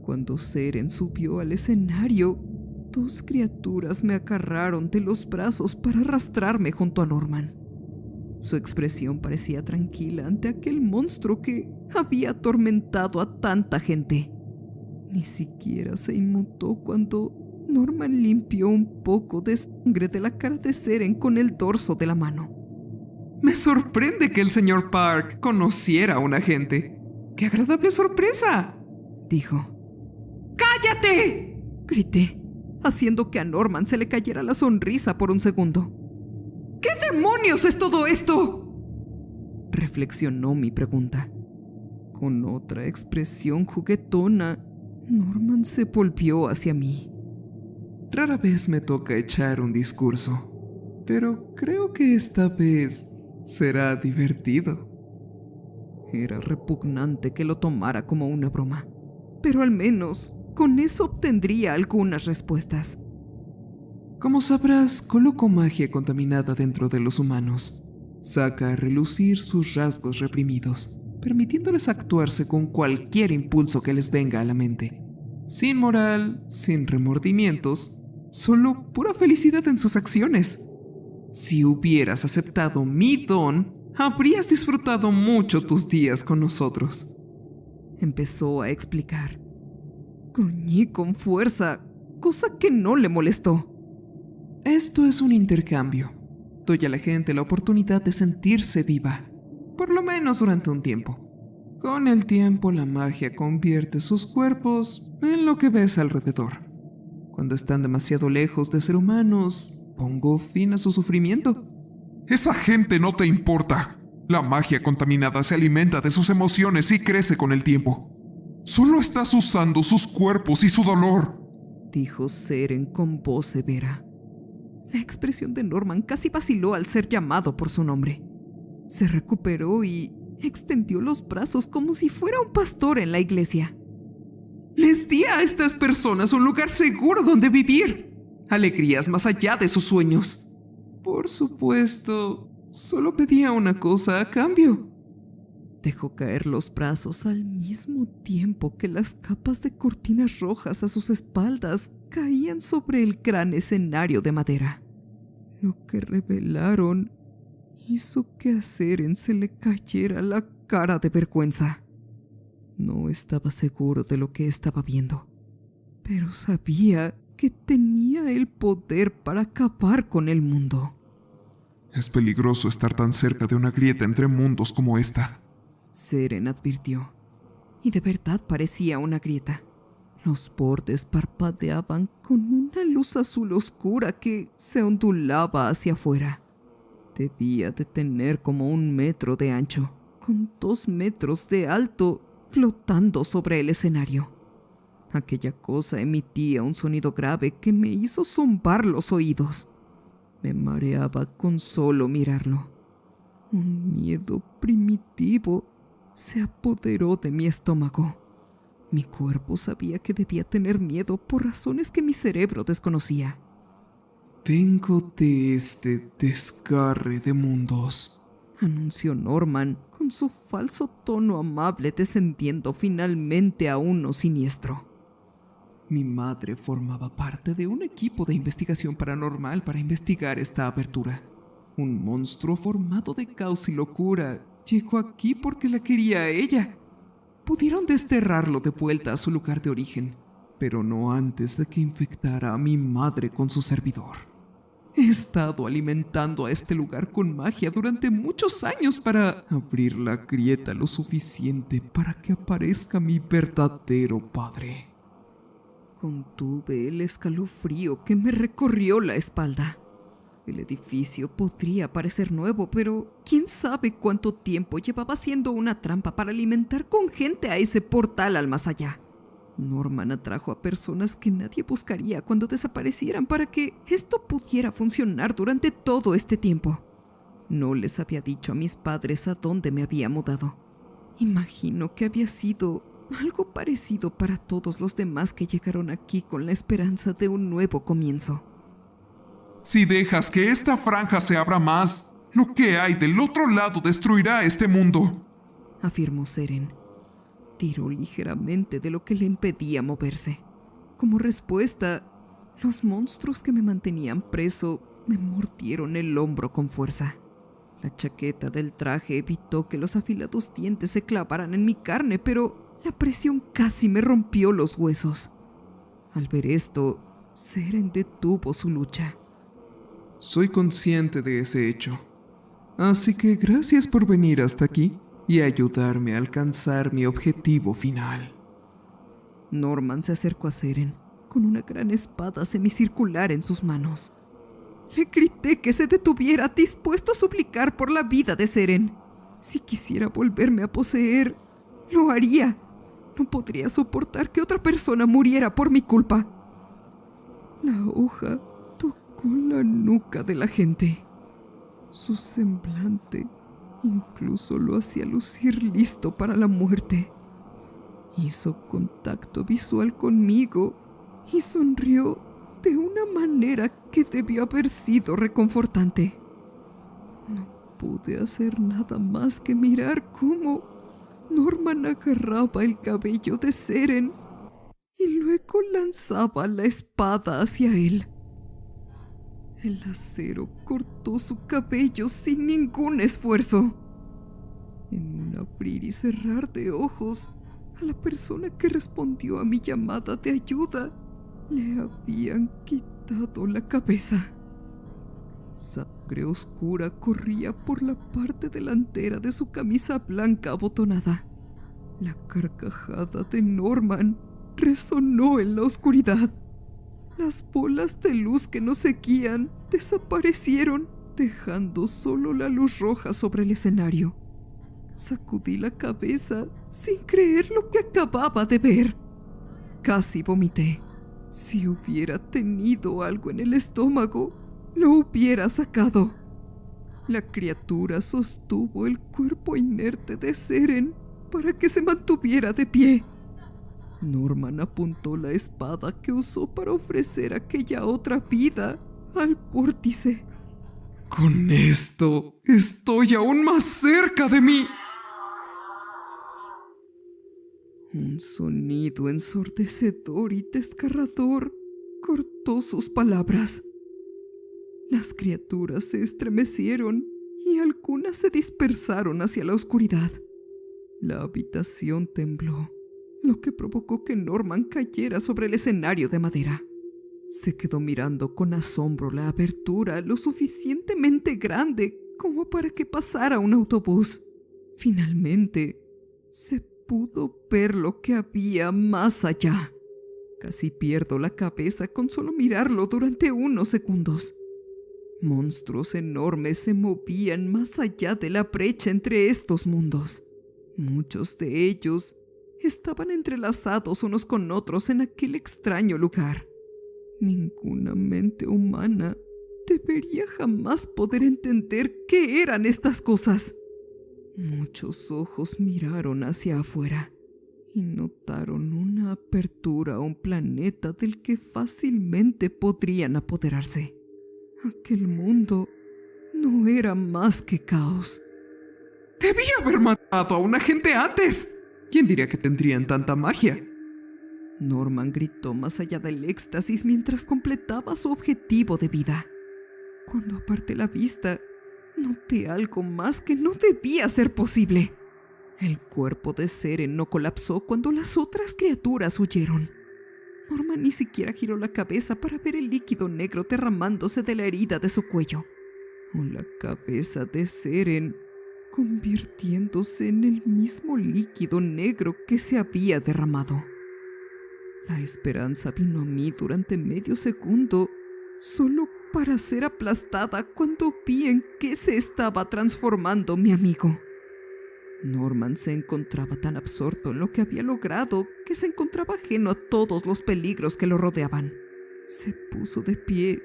Cuando Seren subió al escenario, 2 criaturas me agarraron de los brazos para arrastrarme junto a Norman. Su expresión parecía tranquila ante aquel monstruo que había atormentado a tanta gente. Ni siquiera se inmutó cuando Norman limpió un poco de sangre de la cara de Seren con el dorso de la mano. Me sorprende que el señor Park conociera a un agente. ¡Qué agradable sorpresa!, dijo. ¡Cállate!, grité, haciendo que a Norman se le cayera la sonrisa por un segundo. ¿Qué demonios es todo esto?, reflexionó mi pregunta. Con otra expresión juguetona, Norman se volvió hacia mí. Rara vez me toca echar un discurso, pero creo que esta vez será divertido. Era repugnante que lo tomara como una broma, pero al menos con eso obtendría algunas respuestas. Como sabrás, coloco magia contaminada dentro de los humanos. Saca a relucir sus rasgos reprimidos, permitiéndoles actuar según cualquier impulso que les venga a la mente. Sin moral, sin remordimientos, solo pura felicidad en sus acciones. Si hubieras aceptado mi don, habrías disfrutado mucho tus días con nosotros. Empezó a explicar. Gruñí con fuerza, cosa que no le molestó. Esto es un intercambio. Doy a la gente la oportunidad de sentirse viva, por lo menos durante un tiempo. Con el tiempo, la magia convierte sus cuerpos en lo que ves alrededor. Cuando están demasiado lejos de ser humanos, pongo fin a su sufrimiento. Esa gente no te importa. La magia contaminada se alimenta de sus emociones y crece con el tiempo. Solo estás usando sus cuerpos y su dolor, dijo Seren con voz severa. La expresión de Norman casi vaciló al ser llamado por su nombre. Se recuperó y extendió los brazos como si fuera un pastor en la iglesia. Les di a estas personas un lugar seguro donde vivir, alegrías más allá de sus sueños. Por supuesto, solo pedía una cosa a cambio. Dejó caer los brazos al mismo tiempo que las capas de cortinas rojas a sus espaldas caían sobre el gran escenario de madera. Lo que revelaron hizo que a Seren se le cayera la cara de vergüenza. No estaba seguro de lo que estaba viendo, pero sabía que tenía el poder para acabar con el mundo. Es peligroso estar tan cerca de una grieta entre mundos como esta, Seren advirtió, y de verdad parecía una grieta. Los bordes parpadeaban con una luz azul oscura que se ondulaba hacia afuera. Debía de tener como 1 metro de ancho, con 2 metros de alto, flotando sobre el escenario. Aquella cosa emitía un sonido grave que me hizo zumbar los oídos. Me mareaba con solo mirarlo. Un miedo primitivo se apoderó de mi estómago. Mi cuerpo sabía que debía tener miedo por razones que mi cerebro desconocía. Vengo de este desgarre de mundos, anunció Norman con su falso tono amable, descendiendo finalmente a uno siniestro. Mi madre formaba parte de un equipo de investigación paranormal para investigar esta abertura. Un monstruo formado de caos y locura llegó aquí porque la quería a ella. Pudieron desterrarlo de vuelta a su lugar de origen, pero no antes de que infectara a mi madre con su servidor. He estado alimentando a este lugar con magia durante muchos años para abrir la grieta lo suficiente para que aparezca mi verdadero padre. Contuve el escalofrío que me recorrió la espalda. El edificio podría parecer nuevo, pero quién sabe cuánto tiempo llevaba siendo una trampa para alimentar con gente a ese portal al más allá. Norman atrajo a personas que nadie buscaría cuando desaparecieran para que esto pudiera funcionar durante todo este tiempo. No les había dicho a mis padres a dónde me había mudado. Imagino que había sido algo parecido para todos los demás que llegaron aquí con la esperanza de un nuevo comienzo. Si dejas que esta franja se abra más, lo que hay del otro lado destruirá este mundo, afirmó Seren. Tiró ligeramente de lo que le impedía moverse. Como respuesta, los monstruos que me mantenían preso me mordieron el hombro con fuerza. La chaqueta del traje evitó que los afilados dientes se clavaran en mi carne, pero la presión casi me rompió los huesos. Al ver esto, Seren detuvo su lucha. Soy consciente de ese hecho. Así que gracias por venir hasta aquí y ayudarme a alcanzar mi objetivo final. Norman se acercó a Seren con una gran espada semicircular en sus manos. Le grité que se detuviera, dispuesto a suplicar por la vida de Seren. Si quisiera volverme a poseer, lo haría. No podría soportar que otra persona muriera por mi culpa. La hoja tocó la nuca de la gente. Su semblante incluso lo hacía lucir listo para la muerte. Hizo contacto visual conmigo y sonrió de una manera que debió haber sido reconfortante. No pude hacer nada más que mirar cómo Norman agarraba el cabello de Seren y luego lanzaba la espada hacia él. El acero cortó su cabello sin ningún esfuerzo. En un abrir y cerrar de ojos, a la persona que respondió a mi llamada de ayuda le habían quitado la cabeza. Sangre oscura corría por la parte delantera de su camisa blanca abotonada. La carcajada de Norman resonó en la oscuridad. Las bolas de luz que nos seguían desaparecieron, dejando solo la luz roja sobre el escenario. Sacudí la cabeza sin creer lo que acababa de ver. Casi vomité. Si hubiera tenido algo en el estómago, lo hubiera sacado. La criatura sostuvo el cuerpo inerte de Seren para que se mantuviera de pie. Norman apuntó la espada que usó para ofrecer aquella otra vida al vórtice. Con esto, estoy aún más cerca de mí. Un sonido ensordecedor y desgarrador cortó sus palabras. Las criaturas se estremecieron y algunas se dispersaron hacia la oscuridad. La habitación tembló, lo que provocó que Norman cayera sobre el escenario de madera. Se quedó mirando con asombro la abertura lo suficientemente grande como para que pasara un autobús. Finalmente, se pudo ver lo que había más allá. Casi pierdo la cabeza con solo mirarlo durante unos segundos. Monstruos enormes se movían más allá de la brecha entre estos mundos. Muchos de ellos estaban entrelazados unos con otros en aquel extraño lugar. Ninguna mente humana debería jamás poder entender qué eran estas cosas. Muchos ojos miraron hacia afuera y notaron una apertura a un planeta del que fácilmente podrían apoderarse. Aquel mundo no era más que caos. Debí haber matado a un agente antes. ¿Quién diría que tendrían tanta magia? Norman gritó más allá del éxtasis mientras completaba su objetivo de vida. Cuando aparté la vista, noté algo más que no debía ser posible. El cuerpo de Seren no colapsó cuando las otras criaturas huyeron. Norman ni siquiera giró la cabeza para ver el líquido negro derramándose de la herida de su cuello, o la cabeza de Seren convirtiéndose en el mismo líquido negro que se había derramado. La esperanza vino a mí durante medio segundo, solo para ser aplastada cuando vi en qué se estaba transformando mi amigo. Norman se encontraba tan absorto en lo que había logrado que se encontraba ajeno a todos los peligros que lo rodeaban. Se puso de pie,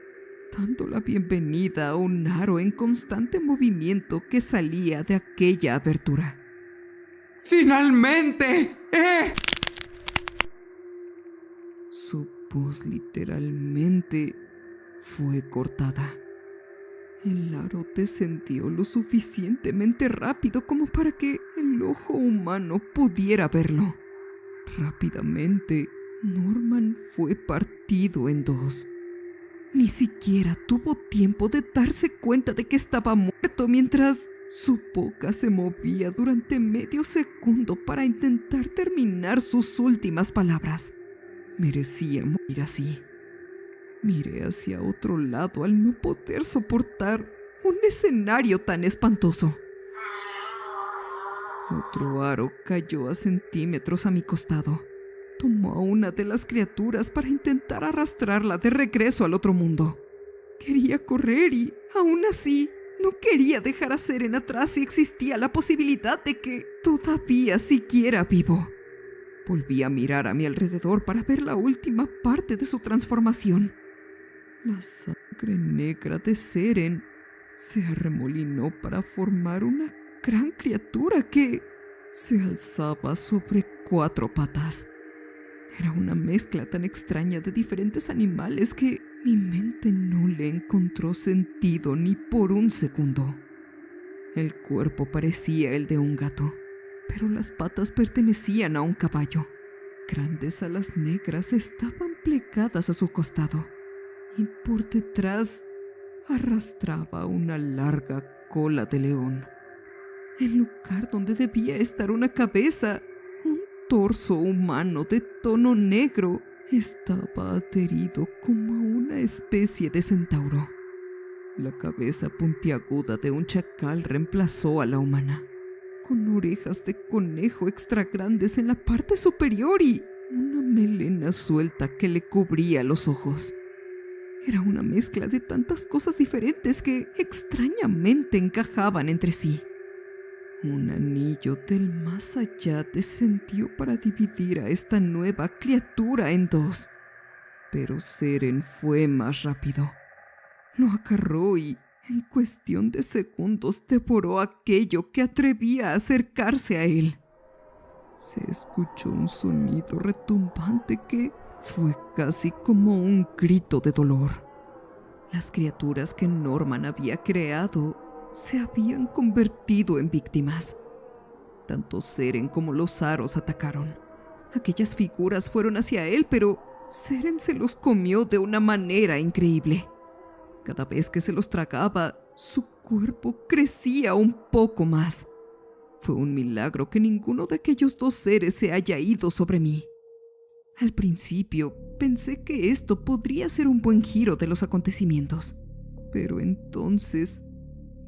dando la bienvenida a un aro en constante movimiento que salía de aquella abertura. ¡Finalmente! Su voz literalmente fue cortada. El aro descendió lo suficientemente rápido como para que el ojo humano pudiera verlo. Rápidamente, Norman fue partido en dos. Ni siquiera tuvo tiempo de darse cuenta de que estaba muerto mientras su boca se movía durante medio segundo para intentar terminar sus últimas palabras. Merecía morir así. Miré hacia otro lado al no poder soportar un escenario tan espantoso. Otro aro cayó a centímetros a mi costado. Tomó a una de las criaturas para intentar arrastrarla de regreso al otro mundo. Quería correr y, aún así, no quería dejar a Seren atrás si existía la posibilidad de que todavía siguiera vivo. Volví a mirar a mi alrededor para ver la última parte de su transformación. La sangre negra de Seren se arremolinó para formar una gran criatura que se alzaba sobre 4 patas. Era una mezcla tan extraña de diferentes animales que mi mente no le encontró sentido ni por un segundo. El cuerpo parecía el de un gato, pero las patas pertenecían a un caballo. Grandes alas negras estaban plegadas a su costado y por detrás arrastraba una larga cola de león. En lugar donde debía estar una cabeza, un torso humano de tono negro estaba adherido como a una especie de centauro. La cabeza puntiaguda de un chacal reemplazó a la humana, con orejas de conejo extra grandes en la parte superior y una melena suelta que le cubría los ojos. Era una mezcla de tantas cosas diferentes que extrañamente encajaban entre sí. Un anillo del más allá descendió para dividir a esta nueva criatura en dos. Pero Seren fue más rápido. Lo agarró y, en cuestión de segundos, devoró aquello que atrevía a acercarse a él. Se escuchó un sonido retumbante que fue casi como un grito de dolor. Las criaturas que Norman había creado se habían convertido en víctimas. Tanto Seren como los aros atacaron. Aquellas figuras fueron hacia él, pero Seren se los comió de una manera increíble. Cada vez que se los tragaba, su cuerpo crecía un poco más. Fue un milagro que ninguno de aquellos dos seres se haya ido sobre mí. Al principio pensé que esto podría ser un buen giro de los acontecimientos, pero entonces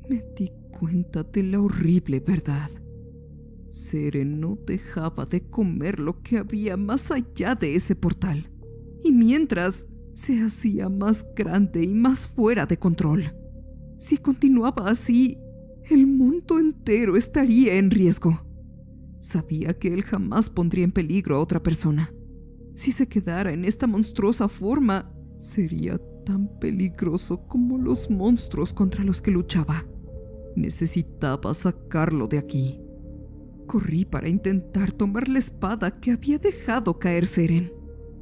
me di cuenta de la horrible verdad. Seren no dejaba de comer lo que había más allá de ese portal, y mientras se hacía más grande y más fuera de control. Si continuaba así, el mundo entero estaría en riesgo. Sabía que él jamás pondría en peligro a otra persona. Si se quedara en esta monstruosa forma, sería tan peligroso como los monstruos contra los que luchaba. Necesitaba sacarlo de aquí. Corrí para intentar tomar la espada que había dejado caer Seren.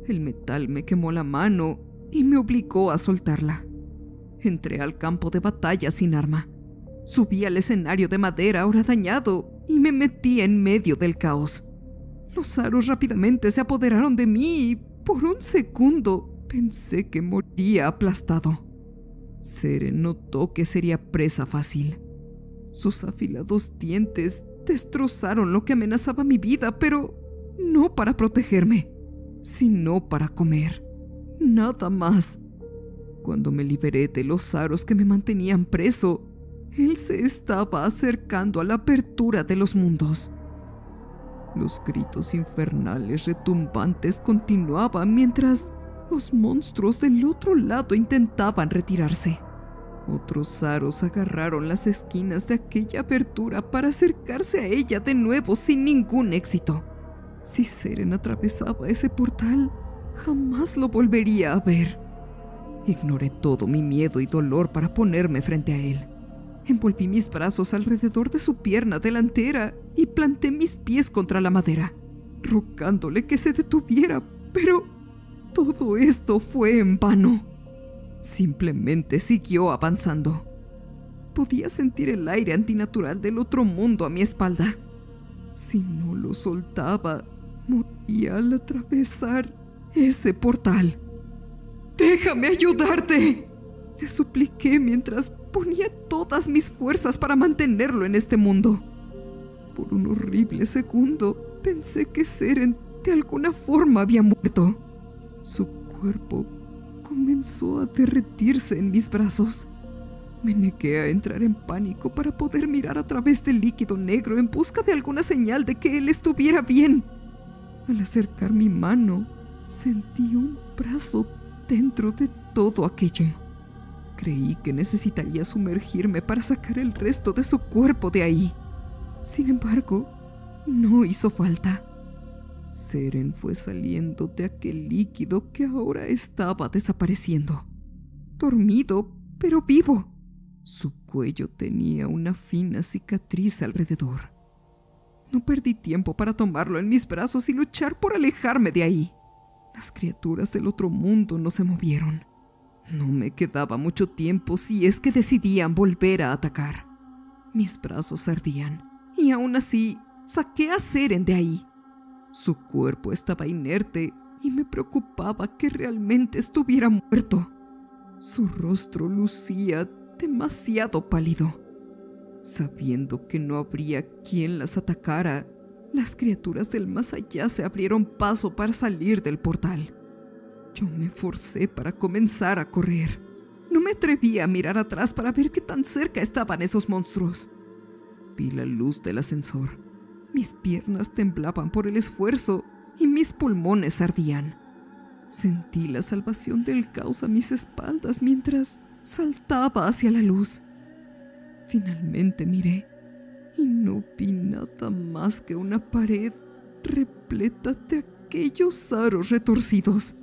El metal me quemó la mano y me obligó a soltarla. Entré al campo de batalla sin arma. Subí al escenario de madera ahora dañado y me metí en medio del caos. Los aros rápidamente se apoderaron de mí y por un segundo pensé que moría aplastado. Seren notó que sería presa fácil. Sus afilados dientes destrozaron lo que amenazaba mi vida, pero no para protegerme, sino para comer. Nada más. Cuando me liberé de los aros que me mantenían preso, él se estaba acercando a la apertura de los mundos. Los gritos infernales retumbantes continuaban mientras Los monstruos del otro lado intentaban retirarse. Otros aros agarraron las esquinas de aquella abertura para acercarse a ella de nuevo sin ningún éxito. Si Seren atravesaba ese portal, jamás lo volvería a ver. Ignoré todo mi miedo y dolor para ponerme frente a él. Envolví mis brazos alrededor de su pierna delantera y planté mis pies contra la madera, rogándole que se detuviera, pero todo esto fue en vano. Simplemente siguió avanzando. Podía sentir el aire antinatural del otro mundo a mi espalda. Si no lo soltaba, moría al atravesar ese portal. ¡Déjame ayudarte!, le supliqué mientras ponía todas mis fuerzas para mantenerlo en este mundo. Por un horrible segundo pensé que Seren de alguna forma había muerto. Su cuerpo comenzó a derretirse en mis brazos. Me negué a entrar en pánico para poder mirar a través del líquido negro en busca de alguna señal de que él estuviera bien. Al acercar mi mano, sentí un brazo dentro de todo aquello. Creí que necesitaría sumergirme para sacar el resto de su cuerpo de ahí. Sin embargo, no hizo falta. Seren fue saliendo de aquel líquido que ahora estaba desapareciendo. Dormido, pero vivo. Su cuello tenía una fina cicatriz alrededor. No perdí tiempo para tomarlo en mis brazos y luchar por alejarme de ahí. Las criaturas del otro mundo no se movieron. No me quedaba mucho tiempo si es que decidían volver a atacar. Mis brazos ardían y aún así saqué a Seren de ahí. Su cuerpo estaba inerte y me preocupaba que realmente estuviera muerto. Su rostro lucía demasiado pálido. Sabiendo que no habría quien las atacara, las criaturas del más allá se abrieron paso para salir del portal. Yo me forcé para comenzar a correr. No me atrevía a mirar atrás para ver qué tan cerca estaban esos monstruos. Vi la luz del ascensor. Mis piernas temblaban por el esfuerzo y mis pulmones ardían. Sentí la salvación del caos a mis espaldas mientras saltaba hacia la luz. Finalmente miré y no vi nada más que una pared repleta de aquellos aros retorcidos.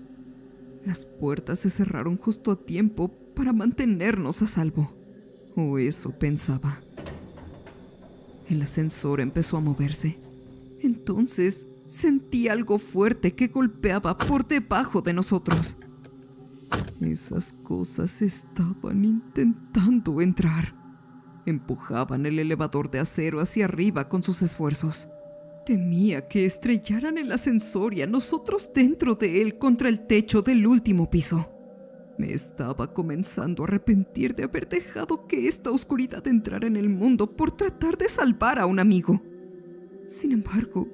Las puertas se cerraron justo a tiempo para mantenernos a salvo. O eso pensaba. El ascensor empezó a moverse. Entonces sentí algo fuerte que golpeaba por debajo de nosotros. Esas cosas estaban intentando entrar. Empujaban el elevador de acero hacia arriba con sus esfuerzos. Temía que estrellaran el ascensor y a nosotros dentro de él contra el techo del último piso. Me estaba comenzando a arrepentir de haber dejado que esta oscuridad entrara en el mundo por tratar de salvar a un amigo. Sin embargo,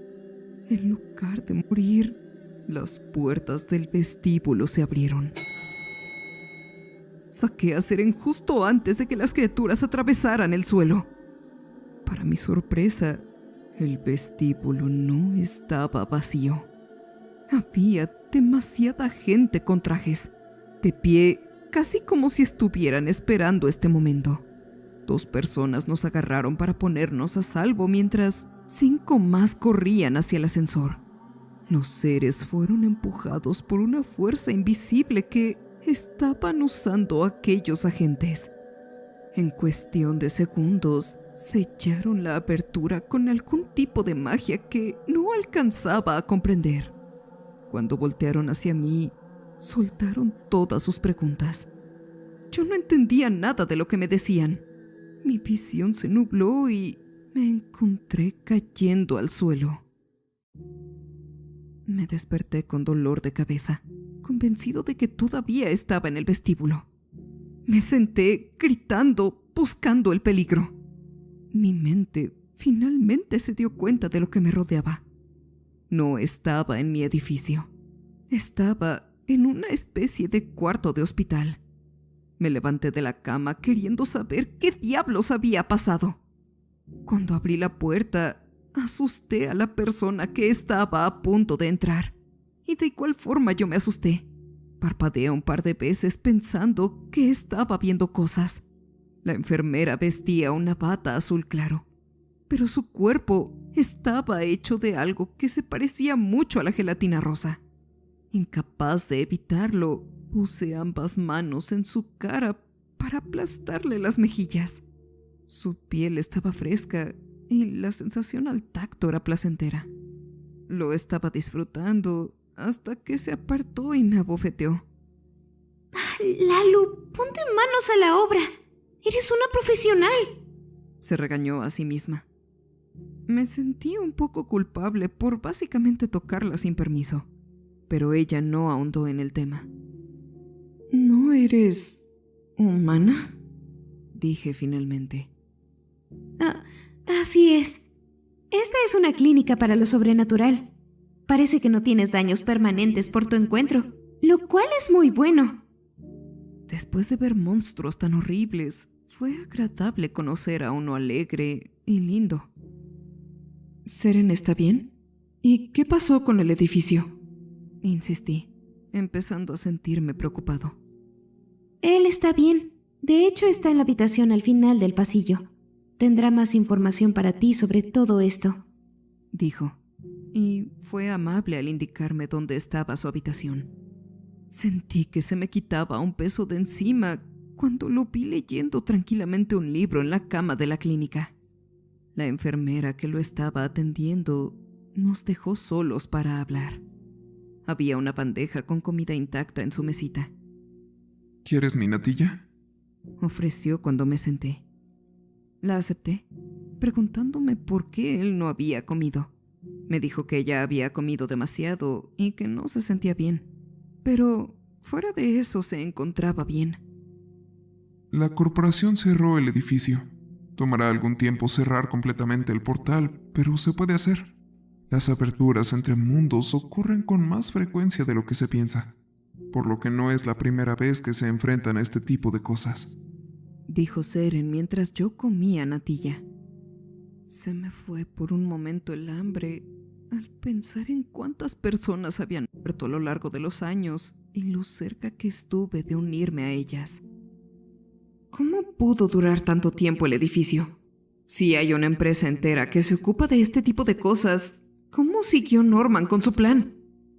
en lugar de morir, las puertas del vestíbulo se abrieron. Saqué a Seren justo antes de que las criaturas atravesaran el suelo. Para mi sorpresa, el vestíbulo no estaba vacío. Había demasiada gente con trajes, de pie, casi como si estuvieran esperando este momento. 2 personas nos agarraron para ponernos a salvo mientras 5 más corrían hacia el ascensor. Los seres fueron empujados por una fuerza invisible que estaban usando aquellos agentes. En cuestión de segundos, sellaron la apertura con algún tipo de magia que no alcanzaba a comprender. Cuando voltearon hacia mí, soltaron todas sus preguntas. Yo no entendía nada de lo que me decían. Mi visión se nubló y me encontré cayendo al suelo. Me desperté con dolor de cabeza, convencido de que todavía estaba en el vestíbulo. Me senté gritando, buscando el peligro. Mi mente finalmente se dio cuenta de lo que me rodeaba. No estaba en mi edificio. Estaba en una especie de cuarto de hospital. Me levanté de la cama queriendo saber qué diablos había pasado. Cuando abrí la puerta, asusté a la persona que estaba a punto de entrar. Y de igual forma yo me asusté. Parpadeé un par de veces pensando que estaba viendo cosas. La enfermera vestía una bata azul claro, pero su cuerpo estaba hecho de algo que se parecía mucho a la gelatina rosa. Incapaz de evitarlo, puse ambas manos en su cara para aplastarle las mejillas. Su piel estaba fresca y la sensación al tacto era placentera. Lo estaba disfrutando hasta que se apartó y me abofeteó. Lalu, ponte manos a la obra. Eres una profesional. Se regañó a sí misma. Me sentí un poco culpable por básicamente tocarla sin permiso, pero ella no ahondó en el tema. ¿No eres humana? Dije finalmente. Así es. Esta es una clínica para lo sobrenatural. Parece que no tienes daños permanentes por tu encuentro, lo cual es muy bueno. Después de ver monstruos tan horribles, fue agradable conocer a uno alegre y lindo. ¿Seren está bien? ¿Y qué pasó con el edificio? Insistí, empezando a sentirme preocupado. Él está bien. De hecho, está en la habitación al final del pasillo. Tendrá más información para ti sobre todo esto, dijo, y fue amable al indicarme dónde estaba su habitación. Sentí que se me quitaba un peso de encima cuando lo vi leyendo tranquilamente un libro en la cama de la clínica. La enfermera que lo estaba atendiendo nos dejó solos para hablar. Había una bandeja con comida intacta en su mesita. ¿Quieres mi natilla? Ofreció cuando me senté. La acepté, preguntándome por qué él no había comido. Me dijo que ella había comido demasiado y que no se sentía bien. Pero fuera de eso se encontraba bien. La corporación cerró el edificio. Tomará algún tiempo cerrar completamente el portal, pero se puede hacer. Las aperturas entre mundos ocurren con más frecuencia de lo que se piensa, por lo que no es la primera vez que se enfrentan a este tipo de cosas, dijo Seren mientras yo comía natilla. Se me fue por un momento el hambre al pensar en cuántas personas habían muerto a lo largo de los años y lo cerca que estuve de unirme a ellas. ¿Cómo pudo durar tanto tiempo el edificio? Si hay una empresa entera que se ocupa de este tipo de cosas, ¿cómo siguió Norman con su plan?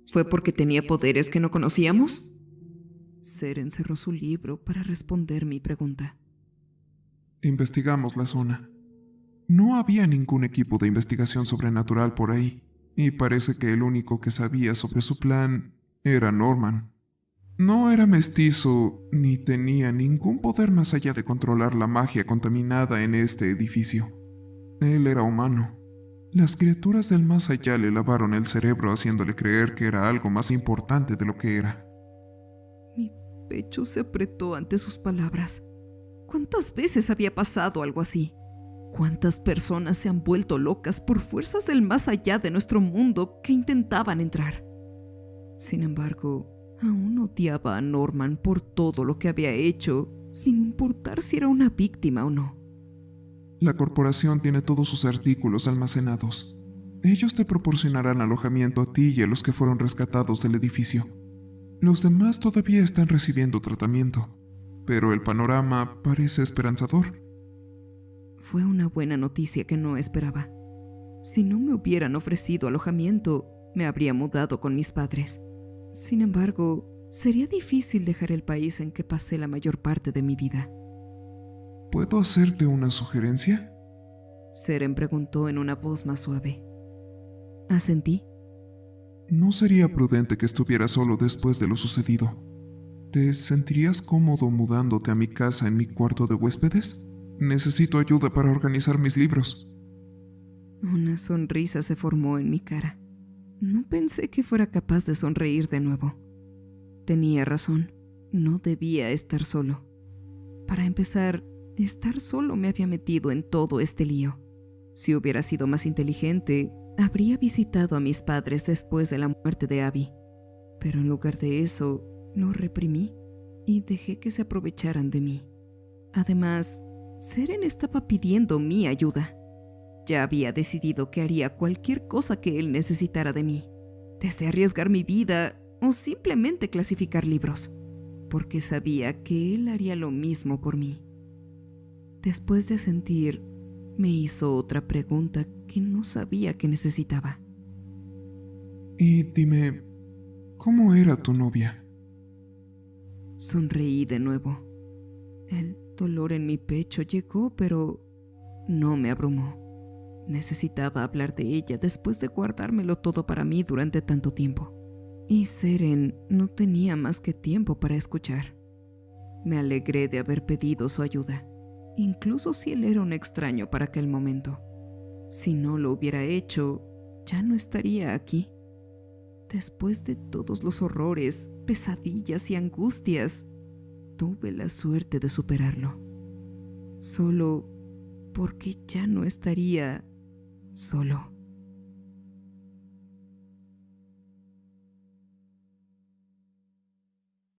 ¿Fue porque tenía poderes que no conocíamos? Seren cerró su libro para responder mi pregunta. Investigamos la zona. No había ningún equipo de investigación sobrenatural por ahí, y parece que el único que sabía sobre su plan era Norman. No era mestizo ni tenía ningún poder más allá de controlar la magia contaminada en este edificio. Él era humano. Las criaturas del más allá le lavaron el cerebro haciéndole creer que era algo más importante de lo que era. Mi pecho se apretó ante sus palabras. ¿Cuántas veces había pasado algo así? ¿Cuántas personas se han vuelto locas por fuerzas del más allá de nuestro mundo que intentaban entrar? Sin embargo, aún odiaba a Norman por todo lo que había hecho, sin importar si era una víctima o no. La corporación tiene todos sus artículos almacenados. Ellos te proporcionarán alojamiento a ti y a los que fueron rescatados del edificio. Los demás todavía están recibiendo tratamiento, pero el panorama parece esperanzador. Fue una buena noticia que no esperaba. Si no me hubieran ofrecido alojamiento, me habría mudado con mis padres. Sin embargo, sería difícil dejar el país en que pasé la mayor parte de mi vida. ¿Puedo hacerte una sugerencia? Seren preguntó en una voz más suave. Asentí. No sería prudente que estuvieras solo después de lo sucedido. ¿Te sentirías cómodo mudándote a mi casa en mi cuarto de huéspedes? Necesito ayuda para organizar mis libros. Una sonrisa se formó en mi cara. No pensé que fuera capaz de sonreír de nuevo. Tenía razón, no debía estar solo. Para empezar, estar solo me había metido en todo este lío. Si hubiera sido más inteligente, habría visitado a mis padres después de la muerte de Abby. Pero en lugar de eso, lo reprimí y dejé que se aprovecharan de mí. Además, Seren estaba pidiendo mi ayuda. Ya había decidido que haría cualquier cosa que él necesitara de mí, desde arriesgar mi vida o simplemente clasificar libros, porque sabía que él haría lo mismo por mí. Después de sentir, me hizo otra pregunta que no sabía que necesitaba. Y dime, ¿cómo era tu novia? Sonreí de nuevo. El dolor en mi pecho llegó, pero no me abrumó. Necesitaba hablar de ella después de guardármelo todo para mí durante tanto tiempo. Y Seren no tenía más que tiempo para escuchar. Me alegré de haber pedido su ayuda, incluso si él era un extraño para aquel momento. Si no lo hubiera hecho, ya no estaría aquí. Después de todos los horrores, pesadillas y angustias, tuve la suerte de superarlo. Solo porque ya no estaría solo.